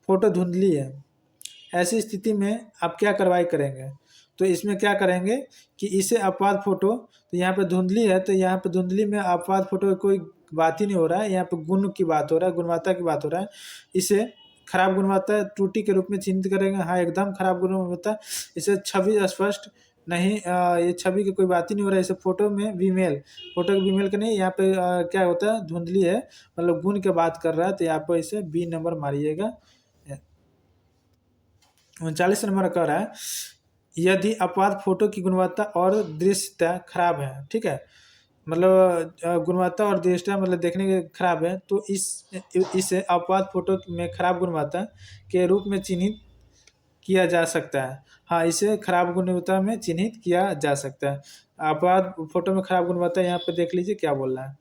फोटो धुंधली है, ऐसी स्थिति में आप क्या कार्रवाई करेंगे। तो इसमें क्या करेंगे कि इसे अपवाद फोटो, तो यहाँ पे धुंधली है, तो यहाँ पे धुंधली में अपवाद फोटो कोई बात ही नहीं हो रहा है, यहाँ पे गुण की बात हो रहा है, गुणवत्ता की बात हो रहा है। इसे खराब गुणवत्ता त्रुटि के रूप में चिन्हित करेंगे। हाँ एकदम खराब गुणवत्ता, इसे छवि स्पष्ट नहीं, ये छवि की कोई बात ही नहीं हो रहा है। इसे फोटो में विमेल, फोटो के विमेल के नहीं, यहाँ पे क्या होता है, धुंधली है, मतलब गुण की बात कर रहा है, तो यहाँ पर इसे बी नंबर मारिएगा। 39 नंबर कह रहा है, यदि अपवाद फोटो की गुणवत्ता और दृश्यता खराब है। ठीक है, मतलब गुणवत्ता और दृश्यता मतलब देखने के खराब है, तो इसे अपवाद फोटो में खराब गुणवत्ता के रूप में चिन्हित किया जा सकता है। हाँ, इसे खराब गुणवत्ता में चिन्हित किया जा सकता है। अपवाद फोटो में खराब गुणवत्ता, यहाँ पे देख लीजिए क्या बोल रहा है।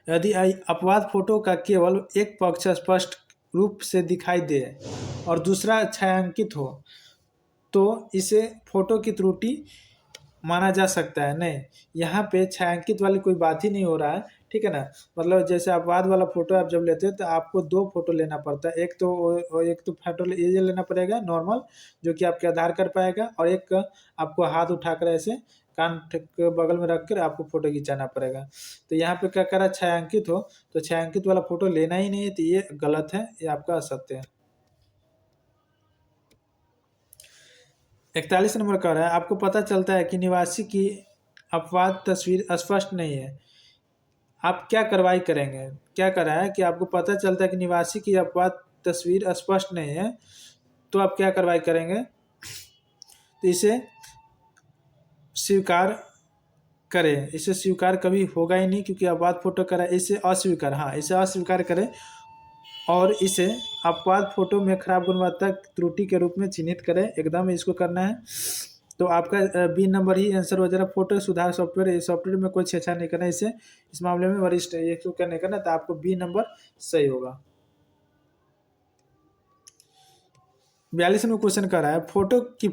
यदि अपवाद फोटो का केवल एक पक्ष स्पष्ट रूप से दिखाई दे और दूसरा छायांकित हो, तो इसे फोटो की त्रुटि माना जा सकता है। नहीं, यहाँ पे छायांकित वाली कोई बात ही नहीं हो रहा है। ठीक है ना, मतलब जैसे अपवाद वाला फोटो आप जब लेते हैं तो आपको दो फोटो लेना पड़ता है, एक तो फोटो ये लेना पड़ेगा नॉर्मल, जो कि आपके आधार कर पाएगा, और एक आपको हाथ उठाकर ऐसे कान के बगल में रख कर आपको फोटो खिंचाना पड़ेगा। तो यहाँ पे क्या करा, छायांकित हो, तो छायांकित वाला फोटो लेना ही नहीं है, तो ये गलत है, ये आपका असत्य है। 41 नंबर कह रहा है, आपको पता चलता है कि निवासी की अपवाद तस्वीर स्पष्ट नहीं है, आप क्या कार्रवाई करेंगे। क्या कर रहा है कि आपको पता चलता है कि निवासी की अपवाद तस्वीर स्पष्ट नहीं है, तो आप क्या कार्रवाई करेंगे। तो इसे स्वीकार करें, इसे स्वीकार कभी होगा ही नहीं, क्योंकि अपवाद फोटो करा, इसे अस्वीकार, हाँ इसे अस्वीकार करें, और इसे अपवाद फोटो में खराब गुणवत्ता त्रुटि के रूप में चिन्हित करें, एकदम इसको करना है। तो आपका बी नंबर ही आंसर हो जाएगा। फोटो सुधार सॉफ्टवेयर, इस सॉफ्टवेयर में कोई छेड़छाड़ नहीं करना, इसे इस मामले में वरिष्ठ ये क्यों करने करना, तो आपको बी नंबर सही होगा। 42 में क्वेश्चन कर रहा है, फोटो की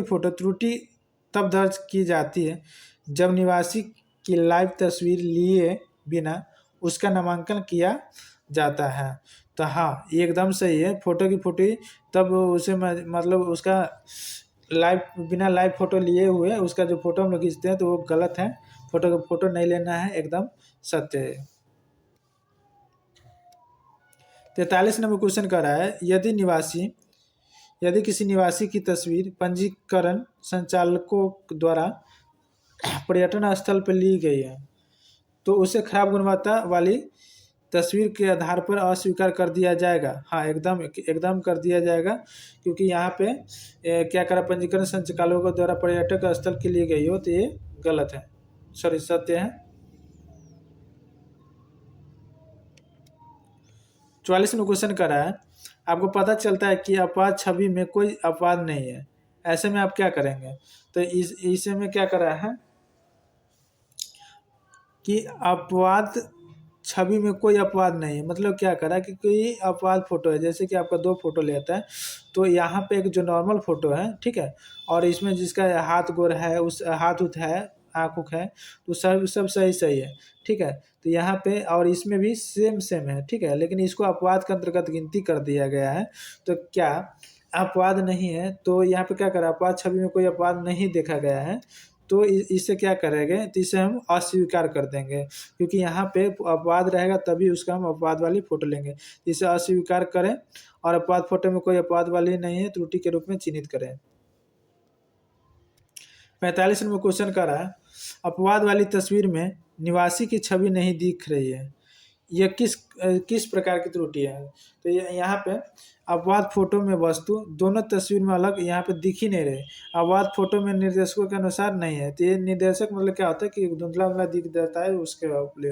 फोटो त्रुटि तब दर्ज की जाती है जब निवासी की लाइव तस्वीर लिए बिना उसका नामांकन किया जाता है। तो हाँ, ये एकदम सही है, फोटो की फोटो तब उसे मतलब उसका बिना लाइव फोटो लिए हुए उसका जो फोटो हम लोग खींचते हैं, तो वो गलत है, फोटो नहीं लेना है, एकदम सत्य है। 43 नंबर क्वेश्चन कर रहा है, यदि किसी निवासी की तस्वीर पंजीकरण संचालकों द्वारा पर्यटन स्थल पर ली गई है, तो उसे खराब गुणवत्ता वाली तस्वीर के आधार पर अस्वीकार कर दिया जाएगा। हाँ, एकदम एकदम कर दिया जाएगा, क्योंकि यहाँ पे क्या करा, पंजीकरण संचालकों द्वारा पर्यटक स्थल के लिए गई हो तो ये गलत है, सॉरी सत्य है। 44 में क्वेश्चन करा है, आपको पता चलता है कि अपवाद छवि में कोई अपवाद नहीं है, ऐसे में आप क्या करेंगे? तो इसे में क्या करा है कि अपवाद छवि में कोई अपवाद नहीं है, मतलब क्या करा कि कोई अपवाद फोटो है, जैसे कि आपका दो फोटो लेता है, तो यहाँ पे एक जो नॉर्मल फोटो है, ठीक है, और इसमें जिसका हाथ गोर है, उस हाथ उठ है, आँख उख है, तो सब सब सही सही है, ठीक है। तो यहाँ पे और इसमें भी सेम सेम है, ठीक है, लेकिन इसको अपवाद के अंतर्गत गिनती कर दिया गया है। तो क्या अपवाद नहीं है, तो यहाँ पे क्या करा, अपवाद छवि में कोई अपवाद नहीं देखा गया है, तो इसे क्या करेंगे, तो इसे हम अस्वीकार कर देंगे, क्योंकि यहाँ पे अपवाद रहेगा तभी उसका हम अपवाद वाली फोटो लेंगे। इसे अस्वीकार करें और अपवाद फोटो में कोई अपवाद वाली नहीं है, त्रुटि के रूप में चिन्हित करें। 45 नंबर क्वेश्चन कर रहा है, अपवाद वाली तस्वीर में निवासी की छवि नहीं दिख रही है, यह किस प्रकार की त्रुटि है? तो यहाँ पे अपवाद फोटो में वस्तु दोनों तस्वीर में अलग यहाँ पे दिख ही नहीं रहे, अपवाद फोटो में निर्देशकों के अनुसार नहीं है, तो ये निर्देशक मतलब क्या होता है कि धुंधला धुंधला दिख जाता है, उसके लिए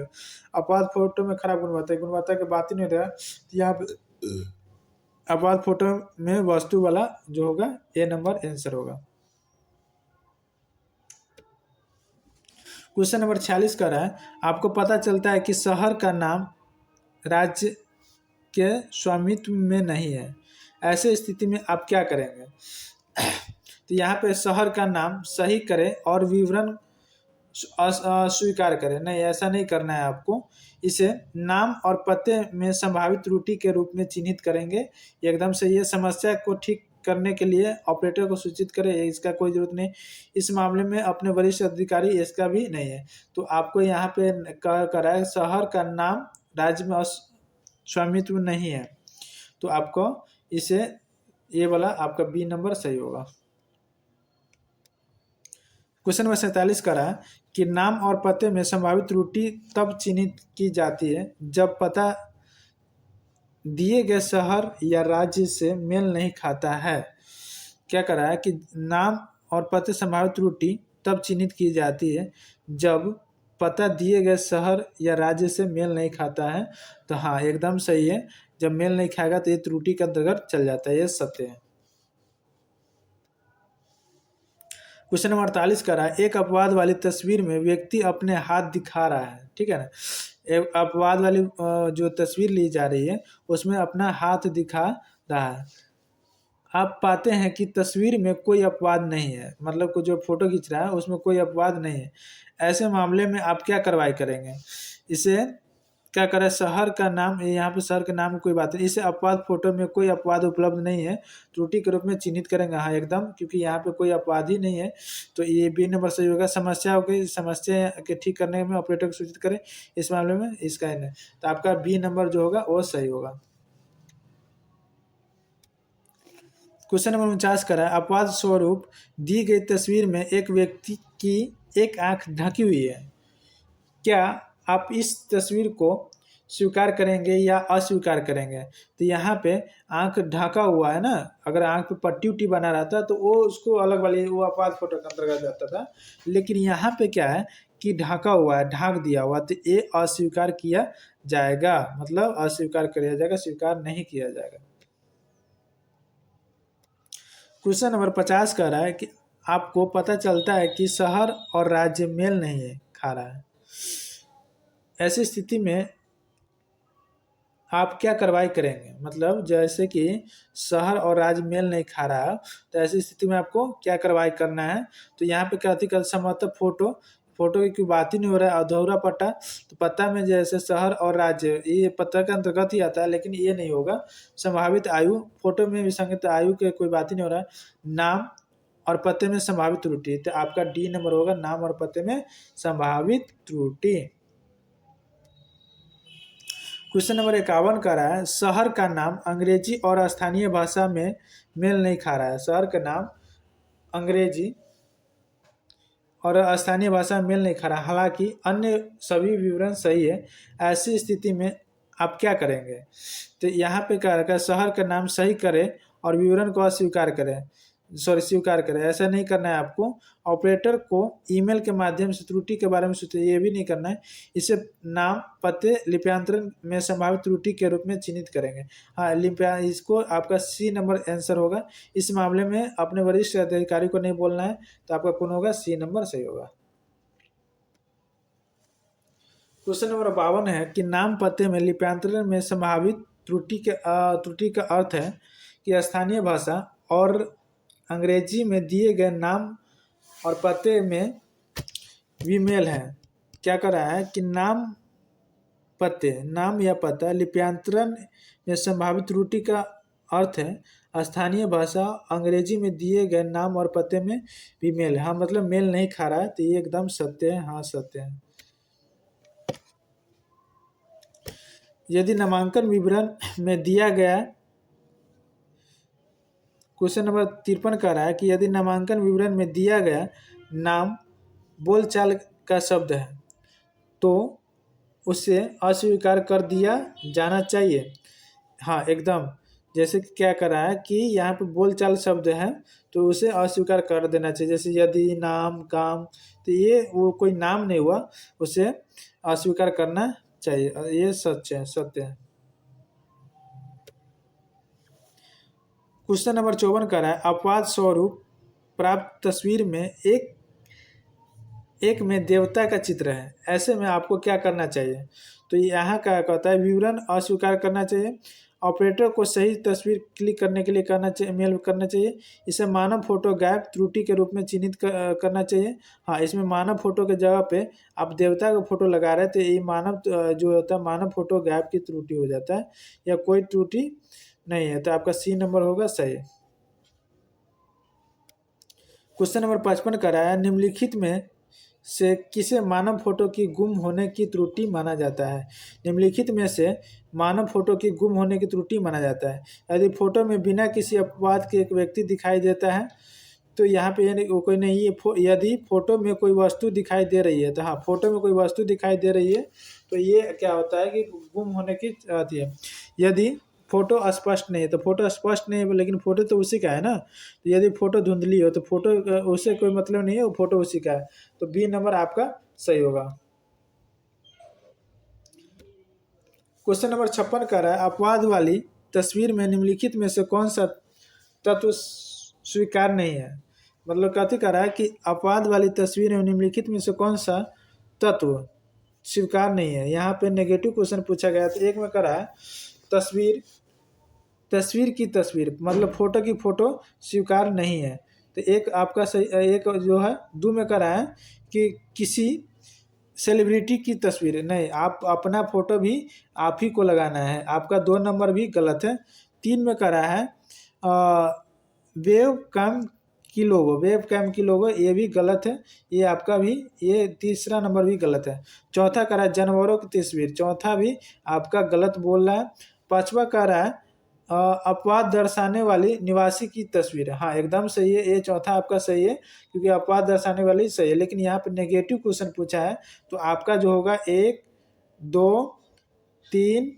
अपवाद फोटो में खराब गुणवत्ता की बात ही नहीं रहा, तो यहाँ पे अपवाद फोटो में वस्तु वाला जो होगा ए नंबर आंसर होगा। क्वेश्चन नंबर 46 का रहा है, आपको पता चलता है कि शहर का नाम राज्य के स्वामित्व में नहीं है, ऐसे स्थिति में आप क्या करेंगे? तो यहाँ पे शहर का नाम सही करें और विवरण अस्वीकार करें, नहीं ऐसा नहीं करना है आपको, इसे नाम और पते में संभावित त्रुटि के रूप में चिन्हित करेंगे, एकदम से ये समस्या को ठीक करने के लिए ऑपरेटर को सूचित करें, इसका कोई जरूरत नहीं, इस मामले में अपने वरिष्ठ अधिकारी इसका भी नहीं है। तो आपको यहाँ पे करा है शहर का नाम राज्य में स्वामित्व नहीं है, तो आपको इसे ये वाला आपका बी नंबर सही होगा। क्वेश्चन नंबर 47 का रहा कि नाम और पते में संभावित त्रुटि तब चिन्हित की जाती है जब पता दिए गए शहर या राज्य से मेल नहीं खाता है। क्या करा है कि नाम और पते संभावित त्रुटि तब चिन्हित की जाती है जब पता दिए गए शहर या राज्य से मेल नहीं खाता है, तो हाँ एकदम सही है, जब मेल नहीं खाएगा तो ये त्रुटि के अंतर्गत चल जाता है, ये सत्य है। क्वेश्चन नंबर 48 का रहा है, एक अपवाद वाली तस्वीर में व्यक्ति अपने हाथ दिखा रहा है, ठीक है ना, एक अपवाद वाली जो तस्वीर ली जा रही है उसमें अपना हाथ दिखा रहा है, आप पाते हैं कि तस्वीर में कोई अपवाद नहीं है, मतलब को जो फोटो खींच रहा है उसमें कोई अपवाद नहीं है, ऐसे मामले में आप क्या कार्रवाई करेंगे? इसे क्या करें, शहर का नाम, यहाँ पे शहर के नाम में कोई बात नहीं, इसे अपवाद फोटो में कोई अपवाद उपलब्ध नहीं है, त्रुटि के रूप में चिन्हित करेंगे, हाँ एकदम, क्योंकि यहाँ पे कोई अपवाद ही नहीं है, तो ये बी नंबर सही होगा। समस्या होगी, समस्या के ठीक करने में ऑपरेटर को सूचित करें, इस मामले में इसका है, तो आपका बी नंबर जो होगा वो सही होगा। क्वेश्चन नंबर 49 करा, अपवाद स्वरूप दी गई तस्वीर में एक व्यक्ति की एक आंख ढकी हुई है, क्या आप इस तस्वीर को स्वीकार करेंगे या अस्वीकार करेंगे? तो यहाँ पे आंख ढका हुआ है ना, अगर आंख पे पट्टी उट्टी बना रहता तो वो उसको अलग वाली वो अपवाद फोटो के अंतर्गत जाता था, लेकिन यहाँ पे क्या है कि ढका हुआ है, ढाक दिया हुआ, तो ये अस्वीकार किया जाएगा, मतलब अस्वीकार किया जाएगा, स्वीकार नहीं किया जाएगा। क्वेश्चन नंबर 50 कह रहा है कि आपको पता चलता है कि शहर और राज्य मेल नहीं है खा रहा है, ऐसी स्थिति में आप क्या कार्रवाई करेंगे? मतलब जैसे कि शहर और राज्य मेल नहीं खा रहा है, तो ऐसी स्थिति में आपको क्या कार्रवाई करना है? तो यहाँ पे क्या थी, कल संभवतः फोटो की कोई बात ही नहीं हो रहा है, अधूरा पट्टा, तो पता में जैसे शहर और राज्य ये पता के अंतर्गत ही आता है, लेकिन ये नहीं होगा। संभावित आयु, फोटो में भी संगत आयु के कोई बात ही नहीं हो रहा है, नाम और पते में संभावित त्रुटि, तो आपका डी नंबर होगा, नाम और पते में संभावित त्रुटि। क्वेश्चन नंबर 51 का रहा है, शहर का नाम अंग्रेजी और स्थानीय भाषा में मेल नहीं खा रहा है, शहर का नाम अंग्रेजी और स्थानीय भाषा में मेल नहीं खा रहा, हालांकि अन्य सभी विवरण सही है, ऐसी स्थिति में आप क्या करेंगे? तो यहाँ पे क्या रखा है, शहर का नाम सही करें और विवरण को अस्वीकार करें, स्वीकार करें, ऐसा नहीं करना है आपको। ऑपरेटर को ईमेल के माध्यम से त्रुटि के बारे में सूचित, ये भी नहीं करना है। इसे नाम पते लिप्यांतरण में संभावित त्रुटि के रूप में चिन्हित करेंगे। हाँ, इसको आपका सी नंबर आंसर होगा। इस मामले में अपने वरिष्ठ अधिकारी को नहीं बोलना है, तो आपका कौन होगा? सी नंबर सही होगा। क्वेश्चन नंबर 52 है कि नाम पते में लिप्यांतरण में संभावित त्रुटि का अर्थ है कि स्थानीय भाषा और अंग्रेजी में दिए गए नाम और पते में विमेल है। क्या कर रहा है कि नाम पते, नाम या पता लिप्यांतरण में संभावित त्रुटि का अर्थ है स्थानीय भाषा अंग्रेजी में दिए गए नाम और पते में विमेल है। हाँ, मतलब मेल नहीं खा रहा है, तो ये एकदम सत्य है। हाँ, सत्य है। यदि नामांकन विवरण में दिया गया, क्वेश्चन नंबर 53 कह रहा है कि यदि नामांकन विवरण में दिया गया नाम बोलचाल का शब्द है तो उसे अस्वीकार कर दिया जाना चाहिए। हाँ, एकदम। जैसे कि क्या कर रहा है कि यहाँ पे बोलचाल शब्द है तो उसे अस्वीकार कर देना चाहिए। जैसे यदि, नाम, काम, तो ये वो कोई नाम नहीं हुआ, उसे अस्वीकार करना चाहिए। ये सच है, सत्य है। क्वेश्चन नंबर 54 कर रहा है अपवाद स्वरूप प्राप्त तस्वीर में एक में देवता का चित्र है, ऐसे में आपको क्या करना चाहिए? तो यहाँ क्या कहता है, विवरण अस्वीकार करना चाहिए। ऑपरेटर को सही तस्वीर क्लिक करने के लिए करना चाहिए, मेल करना चाहिए। इसे मानव फोटो गायब त्रुटि के रूप में चिन्हित करना चाहिए। हाँ, इसमें मानव फोटो के जगह पे आप देवता का फोटो लगा रहे थे, ये मानव जो होता है मानव फोटो गायब की त्रुटि हो जाता है, या कोई त्रुटि नहीं है, तो आपका सी नंबर होगा सही। क्वेश्चन नंबर 55 का है निम्नलिखित में से किसे मानव फोटो की गुम होने की त्रुटि माना जाता है? निम्नलिखित में से मानव फोटो की गुम होने की त्रुटि माना जाता है। यदि फोटो में बिना किसी अपवाद के एक व्यक्ति दिखाई देता है तो यहाँ पे यानी वो कोई नहीं है। यदि फोटो में कोई वस्तु दिखाई दे रही है, तो हाँ, फोटो में कोई वस्तु दिखाई दे रही है तो ये क्या होता है कि गुम होने की आती है। यदि फोटो स्पष्ट नहीं है, तो फोटो स्पष्ट नहीं है लेकिन फोटो तो उसी का है ना। तो यदि फोटो धुंधली हो तो फोटो उससे कोई मतलब नहीं है, वो फोटो उसी का है। तो बी नंबर आपका सही होगा। क्वेश्चन नंबर 56 कह रहा है अपवाद वाली तस्वीर में निम्नलिखित में से कौन सा तत्व स्वीकार नहीं है? मतलब कथी कह रहा है कि अपवाद वाली तस्वीर में निम्नलिखित में से कौन सा तत्व स्वीकार नहीं है। यहाँ पे नेगेटिव क्वेश्चन पूछा गया। तो एक में कह रहा है तस्वीर की तस्वीर, मतलब फोटो की फोटो स्वीकार नहीं है। तो एक आपका सही, एक जो है दो में कह रहा है कि किसी सेलिब्रिटी की तस्वीर नहीं, आप अपना फोटो भी आप ही को लगाना है, आपका 2 नंबर भी गलत है। 3 में कह रहा है वेब कैम की लोगो, ये भी गलत है, ये आपका भी, ये तीसरा नंबर भी गलत है। चौथा कह रहा है जानवरों की तस्वीर, चौथा भी आपका गलत बोल रहा है। 5वां कह रहा है अपवाद दर्शाने वाली निवासी की तस्वीर। हाँ, एकदम सही है, ये चौथा आपका सही है क्योंकि अपवाद दर्शाने वाली सही है। लेकिन यहाँ पे नेगेटिव क्वेश्चन पूछा है तो आपका जो होगा 1, 2, 3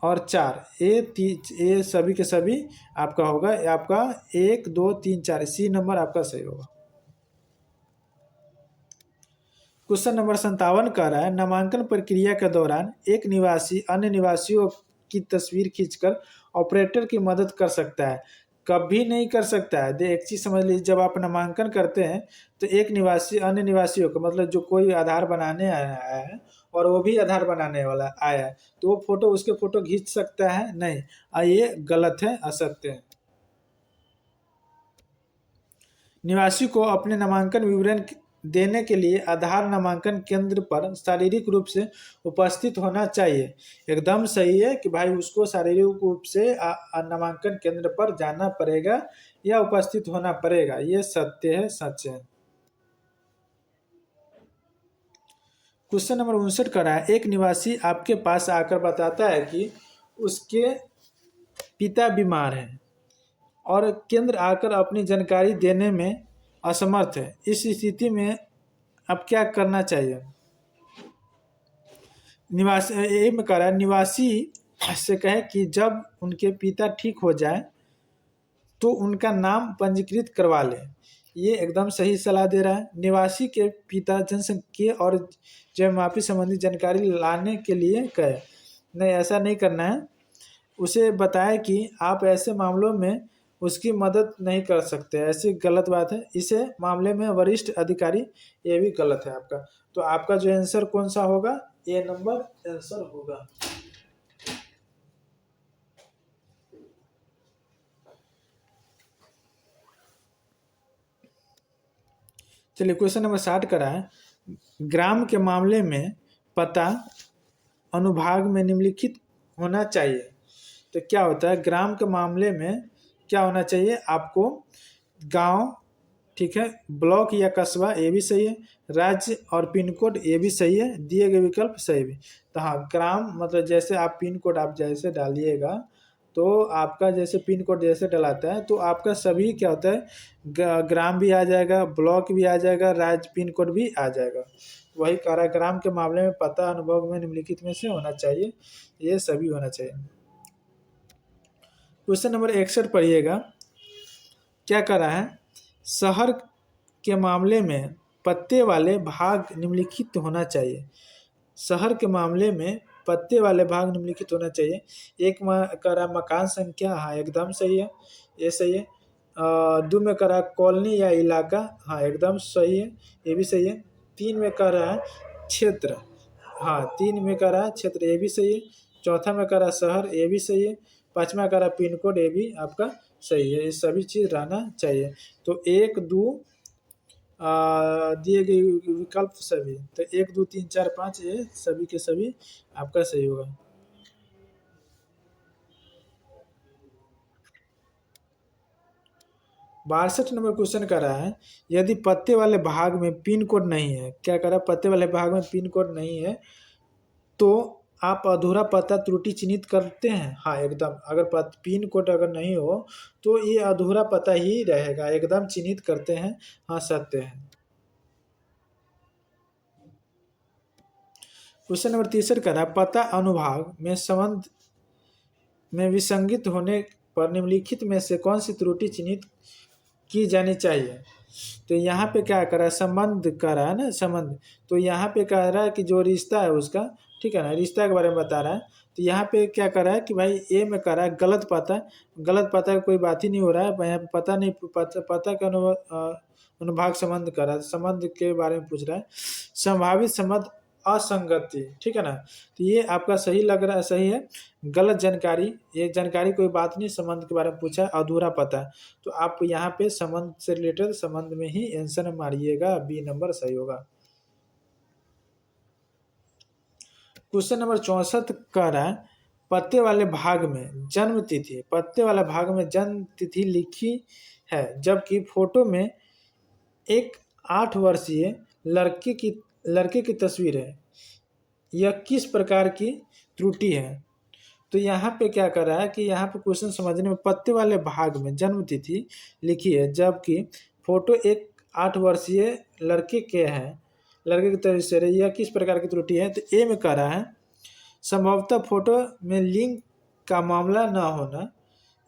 और 4, ये सभी के सभी आपका होगा, आपका 1, 2, 3, 4, सी नंबर आपका सही होगा। क्वेश्चन नंबर 57 कह रहा है नामांकन प्रक्रिया के दौरान एक निवासी अन्य निवासियों की तस्वीर खींचकर ऑपरेटर की मदद कर सकता है? कभी नहीं कर सकता है। एक चीज समझ लीजिए, जब आप नामांकन करते हैं तो एक निवासी अन्य निवासियों को, मतलब जो कोई आधार बनाने आया है और वो भी आधार बनाने वाला आया है, तो वो फोटो उसके फोटो खींच सकता है? नहीं, ये गलत है, असत्य है। निवासी को अपने नामांकन विवरण देने के लिए आधार नामांकन केंद्र पर शारीरिक रूप से उपस्थित होना चाहिए। एकदम सही है कि भाई उसको शारीरिक रूप से नामांकन केंद्र पर जाना पड़ेगा या उपस्थित होना पड़ेगा, ये सत्य है, सच है। क्वेश्चन नंबर 59 का है एक निवासी आपके पास आकर बताता है कि उसके पिता बीमार हैं और केंद्र आकर अपनी जानकारी देने में असमर्थ है। इस स्थिति में अब क्या करना चाहिए? निवासी ये में कह रहा है, निवासी से कहे कि जब उनके पिता ठीक हो जाए तो उनका नाम पंजीकृत करवा ले। ये एकदम सही सलाह दे रहा है। निवासी के पिता जनसंख्या और जन्ममापी संबंधी जानकारी लाने के लिए कहे। नहीं, ऐसा नहीं करना है। उसे बताए कि आप ऐसे मामलों में उसकी मदद नहीं कर सकते, ऐसी गलत बात है। इसे मामले में वरिष्ठ अधिकारी, ये भी गलत है आपका। तो आपका जो आंसर कौन सा होगा, ए नंबर आंसर होगा। चलिए क्वेश्चन नंबर 60 करा है। ग्राम के मामले में पता अनुभाग में निम्नलिखित होना चाहिए। तो क्या होता है, ग्राम के मामले में क्या होना चाहिए आपको, गांव, ठीक है, ब्लॉक या कस्बा, ये भी सही है, राज्य और पिन कोड, ये भी सही है, दिए गए विकल्प सही भी। तो हाँ, ग्राम मतलब जैसे आप पिन कोड आप जैसे डालिएगा तो आपका जैसे पिन कोड जैसे डलाता है तो आपका सभी क्या होता है, ग्राम भी आ जाएगा, ब्लॉक भी आ जाएगा, राज्य पिन कोड भी आ जाएगा। वही कह रहा है, ग्राम के मामले में पता अनुभव में निम्नलिखित में से होना चाहिए, ये सभी होना चाहिए। क्वेश्चन नंबर 61 पढ़िएगा। क्या कर रहा है, शहर के मामले में पत्ते वाले भाग निम्नलिखित होना चाहिए। शहर के मामले में पत्ते वाले भाग निम्नलिखित होना चाहिए। एक में करा मकान संख्या, हाँ एकदम सही है, ये सही है। दो में करा कॉलोनी या इलाका, हाँ एकदम सही है, ये भी सही है। तीन में कह रहा है क्षेत्र, हाँ तीन में कह रहा है क्षेत्र, ये भी सही है। चौथा में कह रहा शहर, ये भी सही है। पाँचवा कह रहा पिन कोड, ये भी आपका सही है। ये सभी चीज़ रहना चाहिए। तो एक दो दिए गए विकल्प सभी, तो 1 2 3 4 5 ये सभी के सभी आपका सही होगा। बासठ नंबर क्वेश्चन कर रहा है, यदि पत्ते वाले भाग में पिन कोड नहीं है, क्या कर रहा है, पत्ते वाले भाग में पिन कोड नहीं है तो आप अधूरा पता त्रुटि चिन्हित करते हैं। हाँ एकदम, अगर पिन कोड अगर नहीं हो तो ये अधूरा पता ही रहेगा, एकदम चिन्हित करते हैं, हाँ सत्य है। क्वेश्चन नंबर 63 का है, पता अनुभाग में संबंध में विसंगत होने पर निम्नलिखित में से कौन सी त्रुटि चिन्हित की जानी चाहिए। तो यहाँ पे क्या कर रहा है, संबंध कर रहा है ना, संबंध। तो यहाँ पे कह रहा है कि जो रिश्ता है उसका, ठीक है ना, रिश्ता के बारे में बता रहा है। तो यहाँ पे क्या कर रहा है कि भाई ए में कर रहा है गलत पता, गलत पता का कोई बात ही नहीं हो रहा है। यहाँ पे पता नहीं, पता का अनुभाग संबंध कर रहा है, संबंध के बारे में पूछ रहा है। संभावित संबंध असंगति, ठीक है ना, तो ये आपका सही लग रहा है, सही है। गलत जानकारी, ये जानकारी कोई बात नहीं, संबंध के बारे में पूछा है, अधूरा पता है। तो आप यहाँ पे संबंध से रिलेटेड संबंध में ही आंसर मारिएगा, बी नंबर सही होगा। क्वेश्चन नंबर 64 कह रहा है, पत्ते वाले भाग में जन्म तिथि, पत्ते वाले भाग में जन्म तिथि लिखी है जबकि फोटो में एक 8 वर्षीय लड़के की तस्वीर है, यह किस प्रकार की त्रुटि है। तो यहाँ पे क्या कर रहा है कि यहाँ पे क्वेश्चन समझने में, पत्ते वाले भाग में जन्म तिथि लिखी है जबकि फोटो एक 8 वर्षीय लड़के के हैं, लड़के की तस्वीर है, यह किस प्रकार की त्रुटि है। तो ए में कह रहा है संभवतः फोटो में लिंग का मामला न होना,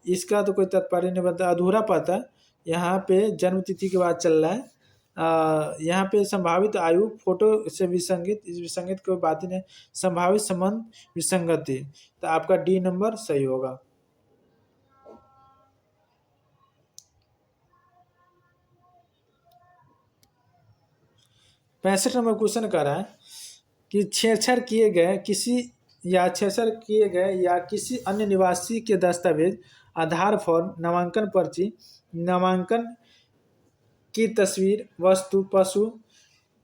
इसका तो कोई तात्पर्य नहीं बनता। अधूरा पता, यहाँ पे जन्म तिथि के बाद चल रहा है। यहाँ पे संभावित आयु फोटो से विसंगत, इस विसंगत कोई बात ही नहीं। संभावित संबंध विसंगति, तो आपका डी नंबर सही होगा। पैंसठ नंबर क्वेश्चन कर रहा है कि छेड़छाड़ किए गए या किसी अन्य निवासी के दस्तावेज, आधार फॉर्म, नामांकन पर्ची, नामांकन की तस्वीर, वस्तु, पशु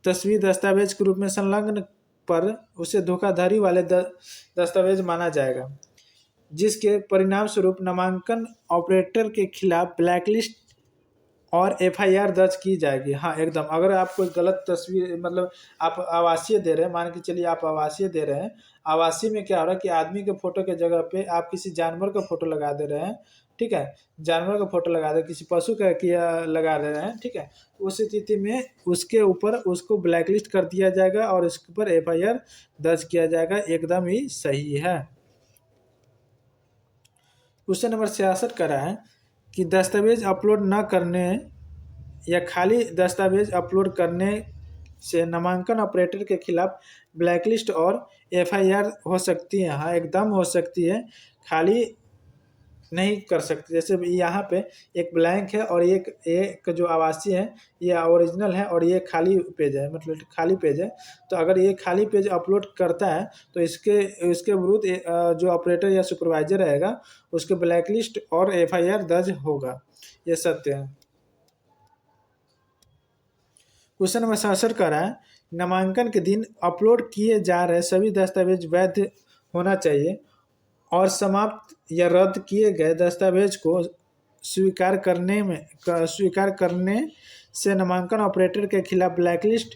तस्वीर दस्तावेज के रूप में संलग्न पर उसे धोखाधड़ी वाले दस्तावेज माना जाएगा, जिसके परिणाम स्वरूप नामांकन ऑपरेटर के खिलाफ ब्लैकलिस्ट और एफआईआर दर्ज की जाएगी। हाँ एकदम, अगर आप कोई गलत तस्वीर मतलब आप आवासीय दे रहे हैं, मान के चलिए आप आवासीय दे रहे हैं, आवासीय में क्या हो रहा है कि आदमी के फोटो के जगह पे आप किसी जानवर का फोटो लगा दे रहे हैं, ठीक है, जानवर का फोटो लगा दे, किसी पशु का किया लगा दे रहे हैं, ठीक है, उस स्थिति में उसके ऊपर उसको ब्लैकलिस्ट कर दिया जाएगा और इसके ऊपर एफआईआर दर्ज किया जाएगा। एकदम ही सही है। क्वेश्चन नंबर 66 का रहा है कि दस्तावेज अपलोड न करने या खाली दस्तावेज अपलोड करने से नामांकन ऑपरेटर के खिलाफ ब्लैकलिस्ट और एफआईआर हो सकती है। हाँ एकदम हो सकती है, खाली नहीं कर सकते। जैसे यहाँ पे एक ब्लैंक है और एक जो आवासीय है ये ओरिजिनल है और ये खाली पेज है, मतलब खाली पेज है। तो अगर ये खाली पेज अपलोड करता है तो इसके विरुद्ध जो ऑपरेटर या सुपरवाइजर रहेगा उसके ब्लैकलिस्ट और एफआईआर दर्ज होगा, ये सत्य है। क्वेश्चन नंबर 67 का रहा है नामांकन के दिन अपलोड किए जा रहे सभी दस्तावेज वैध होना चाहिए और समाप्त या रद्द किए गए दस्तावेज को स्वीकार करने से नामांकन ऑपरेटर के खिलाफ ब्लैकलिस्ट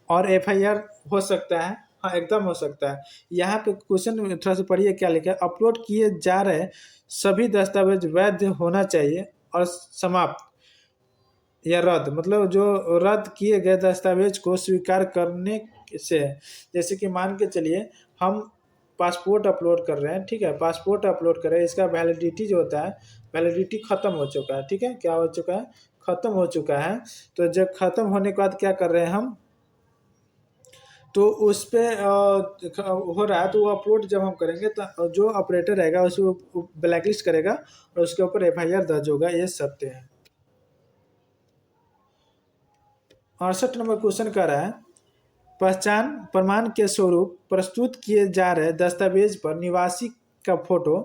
और एफआईआर हो सकता है। हाँ एकदम हो सकता है। यहाँ पे क्वेश्चन थोड़ा सा पढ़िए क्या लिखा है, अपलोड किए जा रहे सभी दस्तावेज वैध होना चाहिए और समाप्त या रद्द, मतलब जो रद्द किए गए दस्तावेज को स्वीकार करने से, जैसे कि मान के चलिए हम पासपोर्ट अपलोड कर रहे हैं, ठीक है, पासपोर्ट अपलोड कर रहे हैं, इसका वैलिडिटी जो होता है वैलिडिटी ख़त्म हो चुका है, ठीक है, क्या हो चुका है, ख़त्म हो चुका है। तो जब ख़त्म होने के बाद क्या कर रहे हैं हम, तो उस पर हो रहा है तो वो अपलोड जब हम करेंगे तो जो ऑपरेटर रहेगा उसको ब्लैकलिस्ट करेगा और उसके ऊपर एफआईआर दर्ज होगा, ये सत्य है। 68 नंबर क्वेश्चन कर रहा है पहचान प्रमाण के स्वरूप प्रस्तुत किए जा रहे दस्तावेज पर निवासी का फोटो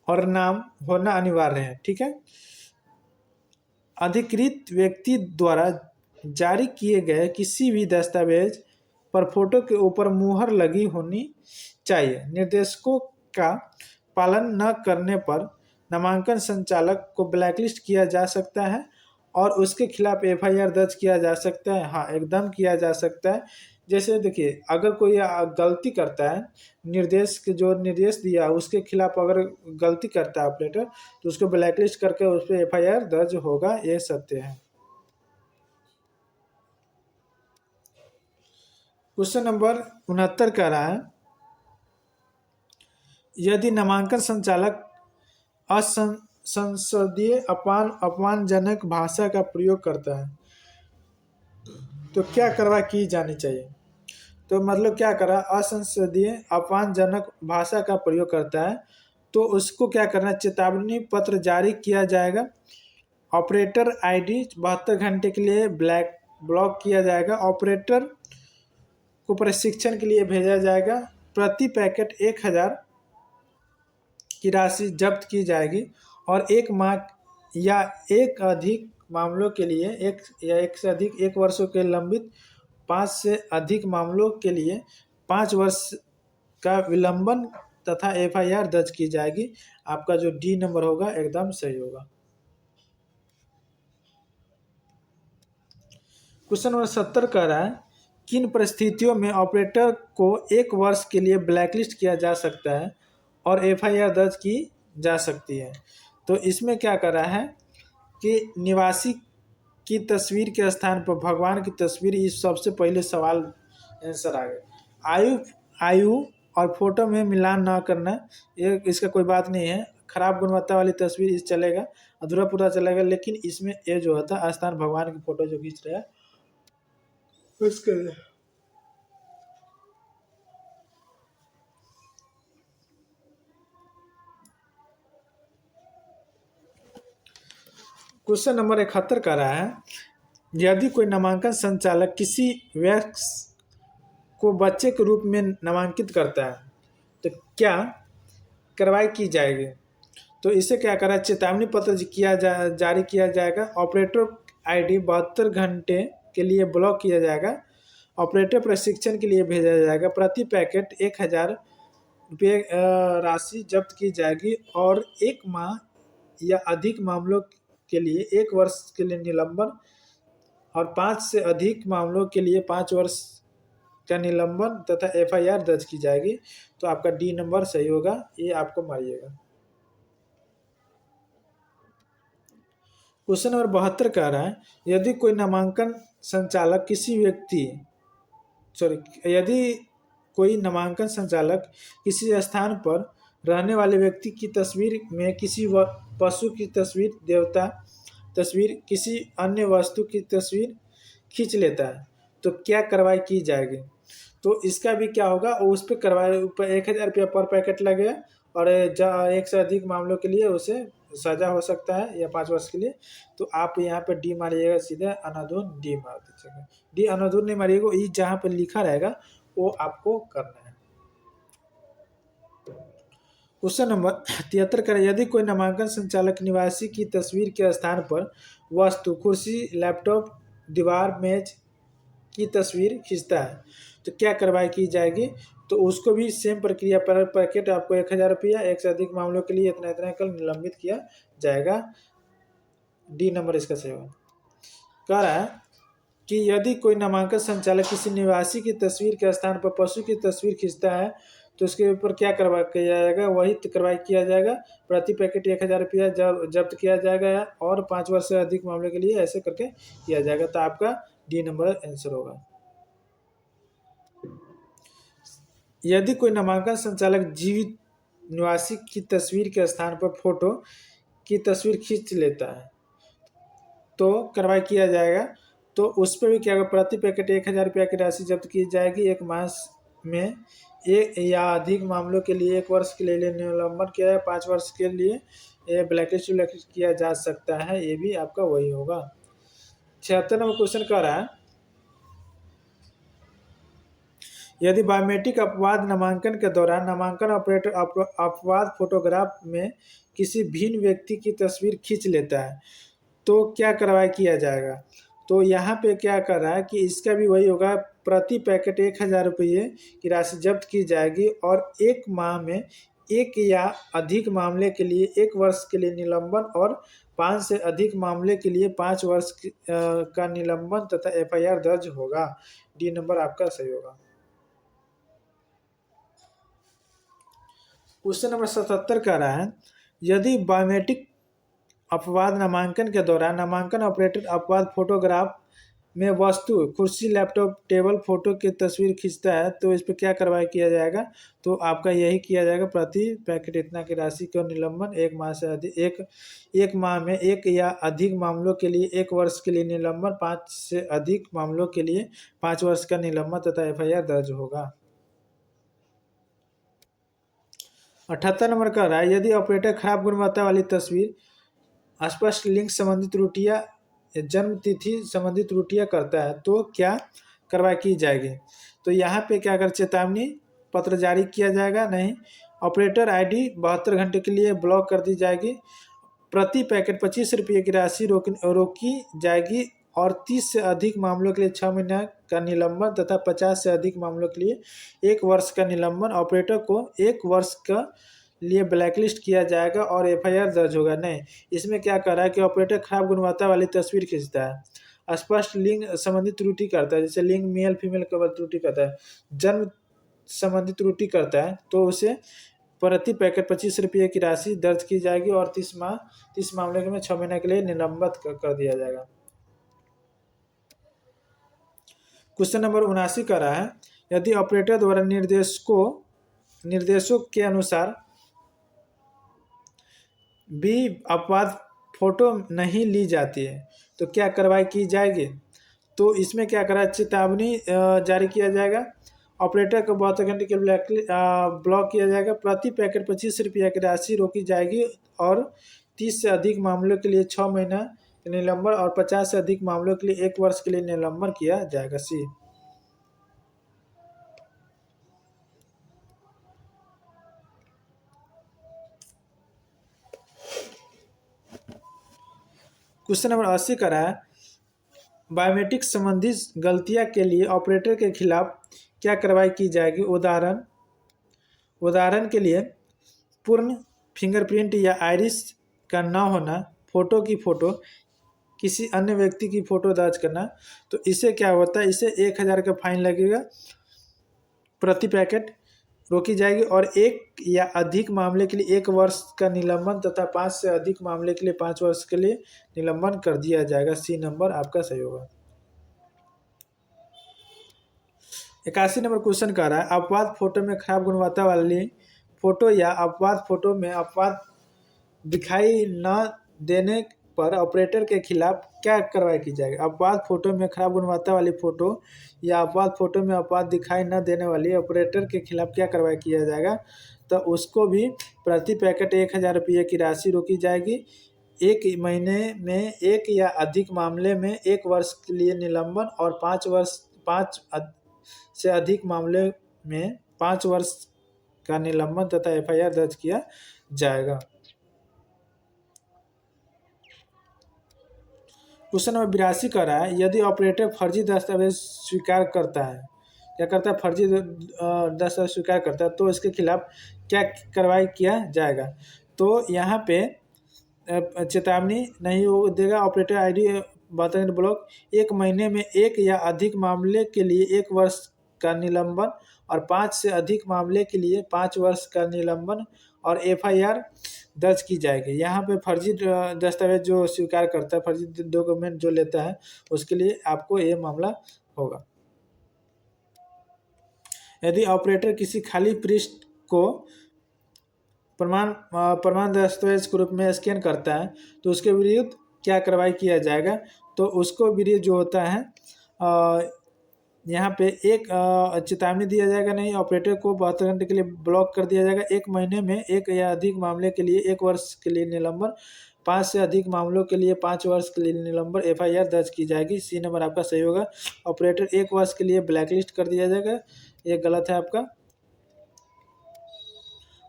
और नाम होना अनिवार्य है, ठीक है। अधिकृत व्यक्ति द्वारा जारी किए गए किसी भी दस्तावेज पर फोटो के ऊपर मुहर लगी होनी चाहिए। निर्देशकों का पालन न करने पर नामांकन संचालक को ब्लैकलिस्ट किया जा सकता है और उसके खिलाफ एफआईआर दर्ज किया जा सकता है। हाँ एकदम किया जा सकता है। जैसे देखिए अगर कोई गलती करता है, निर्देश के जो निर्देश दिया उसके खिलाफ अगर गलती करता है ऑपरेटर तो उसको ब्लैकलिस्ट करके उस पर एफआईआर दर्ज होगा, ये सत्य है। क्वेश्चन नंबर 69 कह रहा है यदि नामांकन संचालक असंसदीय अपमानजनक भाषा का प्रयोग करता है तो क्या कार्रवाई की जानी चाहिए। तो मतलब क्या करा, असंसदीय अपमानजनक भाषा का प्रयोग करता है तो उसको क्या करना, चेतावनी पत्र जारी किया जाएगा, ऑपरेटर आईडी 72 घंटे के लिए ब्लॉक किया जाएगा, ऑपरेटर को प्रशिक्षण के लिए भेजा जाएगा, प्रति पैकेट 1000 की राशि जब्त की जाएगी और 1 माह या एक अधिक मामलों के लिए एक से अधिक 1 वर्षों के लंबित 5 से अधिक मामलों के लिए 5 वर्ष का विलंबन तथा एफआईआर दर्ज की जाएगी। आपका जो डी नंबर होगा एकदम सही होगा। क्वेश्चन नंबर 70 कह रहा है किन परिस्थितियों में ऑपरेटर को 1 वर्ष के लिए ब्लैकलिस्ट किया जा सकता है और एफआईआर दर्ज की जा सकती है। तो इसमें क्या कर रहा है कि निवासी की तस्वीर के स्थान पर भगवान की तस्वीर, इस सबसे पहले सवाल आंसर आ गया। आयु और फोटो में मिलान ना करना, ये इसका कोई बात नहीं है। खराब गुणवत्ता वाली तस्वीर इस चलेगा, अधूरा पूरा चलेगा, लेकिन इसमें ये जो होता है स्थान भगवान की फोटो जो खींच रहा है उसके। क्वेश्चन नंबर 71 का रहा है यदि कोई नामांकन संचालक किसी वयस्क को बच्चे के रूप में नामांकित करता है तो क्या कार्रवाई की जाएगी। तो इसे क्या करा, चेतावनी पत्र जारी किया जाएगा, ऑपरेटर आईडी 72 घंटे के लिए ब्लॉक किया जाएगा, ऑपरेटर प्रशिक्षण के लिए भेजा जाएगा, प्रति पैकेट 1000 रुपये राशि जब्त की जाएगी और 1 माह या अधिक मामलों के लिए 1 वर्ष के लिए निलंबन और 5 से अधिक मामलों के लिए 5 वर्ष का निलंबन तथा एफआईआर दर्ज की जाएगी। तो आपका डी नंबर सही होगा, ये आपको मारिएगा। क्वेश्चन नंबर 72 कह रहा है यदि कोई नामांकन संचालक यदि कोई नामांकन संचालक किसी स्थान पर रहने वाले व्यक्ति की तस्वीर में किसी पशु की तस्वीर, देवता तस्वीर, किसी अन्य वस्तु की तस्वीर खींच लेता है तो क्या कार्रवाई की जाएगी। तो इसका भी क्या होगा, उस पर कार्रवाई 1000 रुपया पर पैकेट लगेगा और 1 से अधिक मामलों के लिए उसे सजा हो सकता है या 5 वर्ष के लिए। तो आप यहाँ पे डी मारिएगा, सीधे अनाधुन डी मार दीजिएगा। डी अनाधुन नहीं मारिएगा, ई जहाँ पे लिखा रहेगा वो आपको करना है। क्वेश्चन नंबर 73 करें यदि कोई नामांकन संचालक निवासी की तस्वीर के स्थान पर वस्तु, कुर्सी, लैपटॉप, दीवार, मेज की तस्वीर खींचता है तो क्या कार्रवाई की जाएगी। तो उसको भी सेम प्रक्रिया पर पैकेट आपको 1000 रुपया, 1 से अधिक मामलों के लिए इतना इतना कल निलंबित किया जाएगा। डी नंबर इसका सही होगा। कह रहा है कि यदि कोई नामांकन संचालक किसी निवासी की तस्वीर के स्थान पर पशु की तस्वीर खींचता है तो उसके ऊपर क्या कार्रवाई किया जाएगा, वही कार्रवाई किया जाएगा। प्रति पैकेट 1000 रुपया जब्त किया जाएगा और 5 वर्ष से अधिक मामले के लिए ऐसे करके किया जाएगा। तो आपका डी नंबर आंसर होगा। यदि कोई नामांकन संचालक जीवित निवासी की तस्वीर के स्थान पर फोटो की तस्वीर खींच लेता है तो कार्रवाई किया जाएगा। तो उस पर भी क्या होगा, प्रति पैकेट 1000 रुपया की राशि जब्त की जाएगी। 1 मास में एक या अधिक मामलों के लिए 1 वर्ष के लिए निलंबन किया है, 5 वर्ष के लिए ब्लैकलिस्ट किया जा सकता है। ये भी आपका वही होगा। 76 नंबर क्वेश्चन कह रहा है यदि बायोमेट्रिक अपवाद नामांकन के दौरान नामांकन ऑपरेटर अपवाद फोटोग्राफ में किसी भिन्न व्यक्ति की तस्वीर खींच लेता है तो क्या कार्रवाई किया जाएगा। तो यहाँ पे क्या कर रहा है कि इसका भी वही होगा। प्रति पैकेट 1000 रुपये की राशि जब्त की जाएगी और 1 माह में 1 या अधिक मामले के लिए 1 वर्ष के लिए निलंबन और 5 से अधिक मामले के लिए 5 वर्ष का निलंबन तथा एफआईआर दर्ज होगा। डी नंबर आपका सही होगा। क्वेश्चन नंबर 77 कह रहा है यदि बायोमेट्रिक अपवाद नामांकन के दौरान नामांकन ऑपरेटर अपवाद फोटोग्राफ में वस्तु, कुर्सी, लैपटॉप, टेबल, फोटो की तस्वीर खींचता है तो इस पर क्या कार्रवाई किया जाएगा। तो आपका यही किया जाएगा। प्रति पैकेट इतना की राशि का निलंबन 1 माह से अधिक 1 माह में 1 या अधिक मामलों के लिए 1 वर्ष के लिए निलंबन, 5 से अधिक मामलों के लिए 5 वर्ष का निलंबन तथा एफआईआर दर्ज होगा। 78 नंबर का रहा है यदि ऑपरेटर खराब गुणवत्ता वाली तस्वीर, अस्पष्ट लिंक संबंधी त्रुटियां, जन्म तिथि संबंधी त्रुटियां करता है तो क्या कार्रवाई की जाएगी। तो यहाँ पे क्या कर चेतावनी पत्र जारी किया जाएगा, नहीं। ऑपरेटर आईडी 72 घंटे के लिए ब्लॉक कर दी जाएगी। प्रति पैकेट 25 रुपये की राशि रोकी जाएगी और 30 से अधिक मामलों के लिए 6 महीने का निलंबन तथा 50 से अधिक मामलों के लिए 1 वर्ष का निलंबन। ऑपरेटर को 1 वर्ष का लिए ब्लैकलिस्ट किया जाएगा और एफआईआर दर्ज होगा। नहीं, इसमें क्या कर रहा है कि ऑपरेटर खराब गुणवत्ता वाली तस्वीर खींचता है, अस्पष्ट लिंग संबंधी त्रुटि करता है, जैसे लिंग मेल फीमेल का त्रुटि करता है, जन्म संबंधी त्रुटि करता है तो उसे प्रति पैकेट 25 रुपये की राशि दर्ज की जाएगी और 30 मामले में 6 महीने के लिए निलंबित कर दिया जाएगा। क्वेश्चन नंबर 79 का रहा है यदि ऑपरेटर द्वारा निर्देशों के अनुसार भी अपवाद फोटो नहीं ली जाती है तो क्या कार्रवाई की जाएगी। तो इसमें क्या करा, चेतावनी जारी किया जाएगा। ऑपरेटर को 72 घंटे के ब्लॉक किया जाएगा। प्रति पैकेट 25 रुपया की राशि रोकी जाएगी और 30 से अधिक मामलों के लिए 6 महीना निलंबन और 50 से अधिक मामलों के लिए 1 वर्ष के लिए निलंबन किया जाएगा। सी। क्वेश्चन नंबर 80 का रहा है बायोमेट्रिक संबंधी गलतियां के लिए ऑपरेटर के खिलाफ क्या कार्रवाई की जाएगी। उदाहरण के लिए पूर्ण फिंगरप्रिंट या आइरिस का न होना, फ़ोटो की फ़ोटो किसी अन्य व्यक्ति की फ़ोटो दर्ज करना, तो इससे क्या होता है, इससे 1000 का फाइन लगेगा, प्रति पैकेट रोकी जाएगी और एक या अधिक मामले के लिए 1 वर्ष का निलंबन तथा 5 से अधिक मामले के लिए 5 वर्ष के लिए निलंबन कर दिया जाएगा। सी नंबर आपका सही होगा। 81 नंबर क्वेश्चन कह रहा है अपवाद फोटो में खराब गुणवत्ता वाली फोटो या अपवाद फोटो में अपवाद दिखाई न देने पर ऑपरेटर के खिलाफ क्या कार्रवाई की जाएगी। अपवाद फोटो में खराब गुणवत्ता वाली फोटो या अपवाद फोटो में अपवाद दिखाई न देने वाली ऑपरेटर के खिलाफ क्या कार्रवाई किया जाएगा, तो उसको भी प्रति पैकेट 1000 रुपये की राशि रोकी जाएगी। 1 महीने में 1 या अधिक मामले में 1 वर्ष के लिए निलंबन और 5 से अधिक मामले में 5 वर्ष का निलंबन तथा FIR दर्ज किया जाएगा। क्वेश्चन नंबर 82 कर रहा है यदि ऑपरेटर फर्जी दस्तावेज स्वीकार करता है, क्या करता है, फर्जी दस्तावेज स्वीकार करता है, तो इसके खिलाफ क्या कार्रवाई किया जाएगा। तो यहाँ पे चेतावनी नहीं हो देगा। ऑपरेटर ID बटन ब्लॉक 1 महीने में 1 या अधिक मामले के लिए 1 वर्ष का निलंबन और 5 से अधिक मामले के लिए 5 वर्ष का निलंबन और FIR दर्ज की जाएगी। यहाँ पे फर्जी दस्तावेज जो स्वीकार करता है, फर्जी डॉक्यूमेंट जो लेता है, उसके लिए आपको ये मामला होगा। यदि ऑपरेटर किसी खाली पृष्ठ को प्रमाण दस्तावेज के रूप में स्कैन करता है, तो उसके विरुद्ध क्या कार्रवाई किया जाएगा। तो उसको विरुद्ध जो होता है यहाँ पे एक चेतावनी दिया जाएगा, नहीं, ऑपरेटर को 72 घंटे के लिए ब्लॉक कर दिया जाएगा। 1 महीने में 1 या अधिक मामले के लिए 1 वर्ष के लिए निलंबन, 5 से अधिक मामलों के लिए 5 वर्ष के लिए निलंबन, FIR दर्ज की जाएगी। सी नंबर आपका सही होगा। ऑपरेटर 1 वर्ष के लिए ब्लैकलिस्ट कर दिया जाएगा, ये गलत है आपका।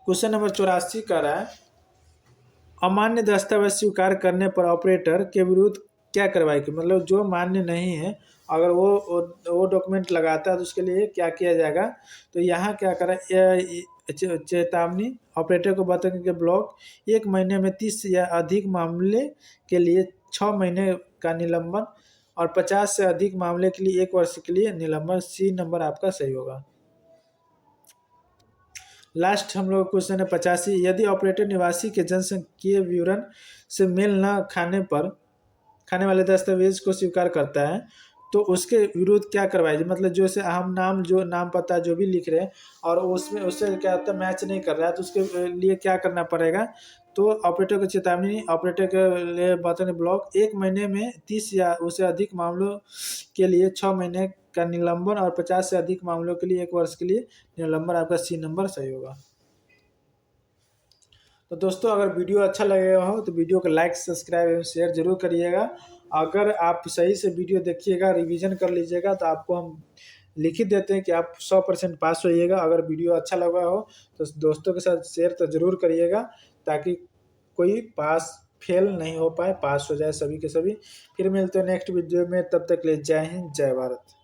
क्वेश्चन नंबर 84 का रहा है अमान्य दस्तावेज स्वीकार करने पर ऑपरेटर के विरुद्ध क्या कार्रवाई की, मतलब जो मान्य नहीं है अगर वो डॉक्यूमेंट लगाता है तो उसके लिए क्या किया जाएगा। तो यहाँ क्या करा, चेतावनी ऑपरेटर को बता के ब्लॉक 1 महीने में 30 या अधिक मामले के लिए 6 महीने का निलंबन और 50 से अधिक मामले के लिए 1 वर्ष के लिए निलंबन। सी नंबर आपका सही होगा। लास्ट हम लोग क्वेश्चन है 85 यदि ऑपरेटर निवासी के जनसंख्यीय विवरण से मेल न खाने वाले दस्तावेज को स्वीकार करता है, तो उसके विरुद्ध क्या करवाई, मतलब जो से हम नाम जो नाम पता जो भी लिख रहे हैं और उसमें उससे क्या होता है मैच नहीं कर रहा है, तो उसके लिए क्या करना पड़ेगा। तो ऑपरेटर को चेतावनी, ऑपरेटर के लिए बटन ब्लॉक 1 महीने में 30 या उससे अधिक मामलों के लिए 6 महीने का निलंबन और 50 से अधिक मामलों के लिए 1 वर्ष के लिए निलंबन। आपका सी नंबर सही होगा। तो दोस्तों अगर वीडियो अच्छा लगेगा हो तो वीडियो को लाइक सब्सक्राइब एवं शेयर जरूर करिएगा। अगर आप सही से वीडियो देखिएगा, रिवीजन कर लीजिएगा, तो आपको हम लिखित देते हैं कि आप 100% पास होइएगा। अगर वीडियो अच्छा लगा हो तो दोस्तों के साथ शेयर तो ज़रूर करिएगा ताकि कोई पास फेल नहीं हो पाए, पास हो जाए सभी के सभी। फिर मिलते हैं नेक्स्ट वीडियो में, तब तक के लिए जय हिंद जय भारत।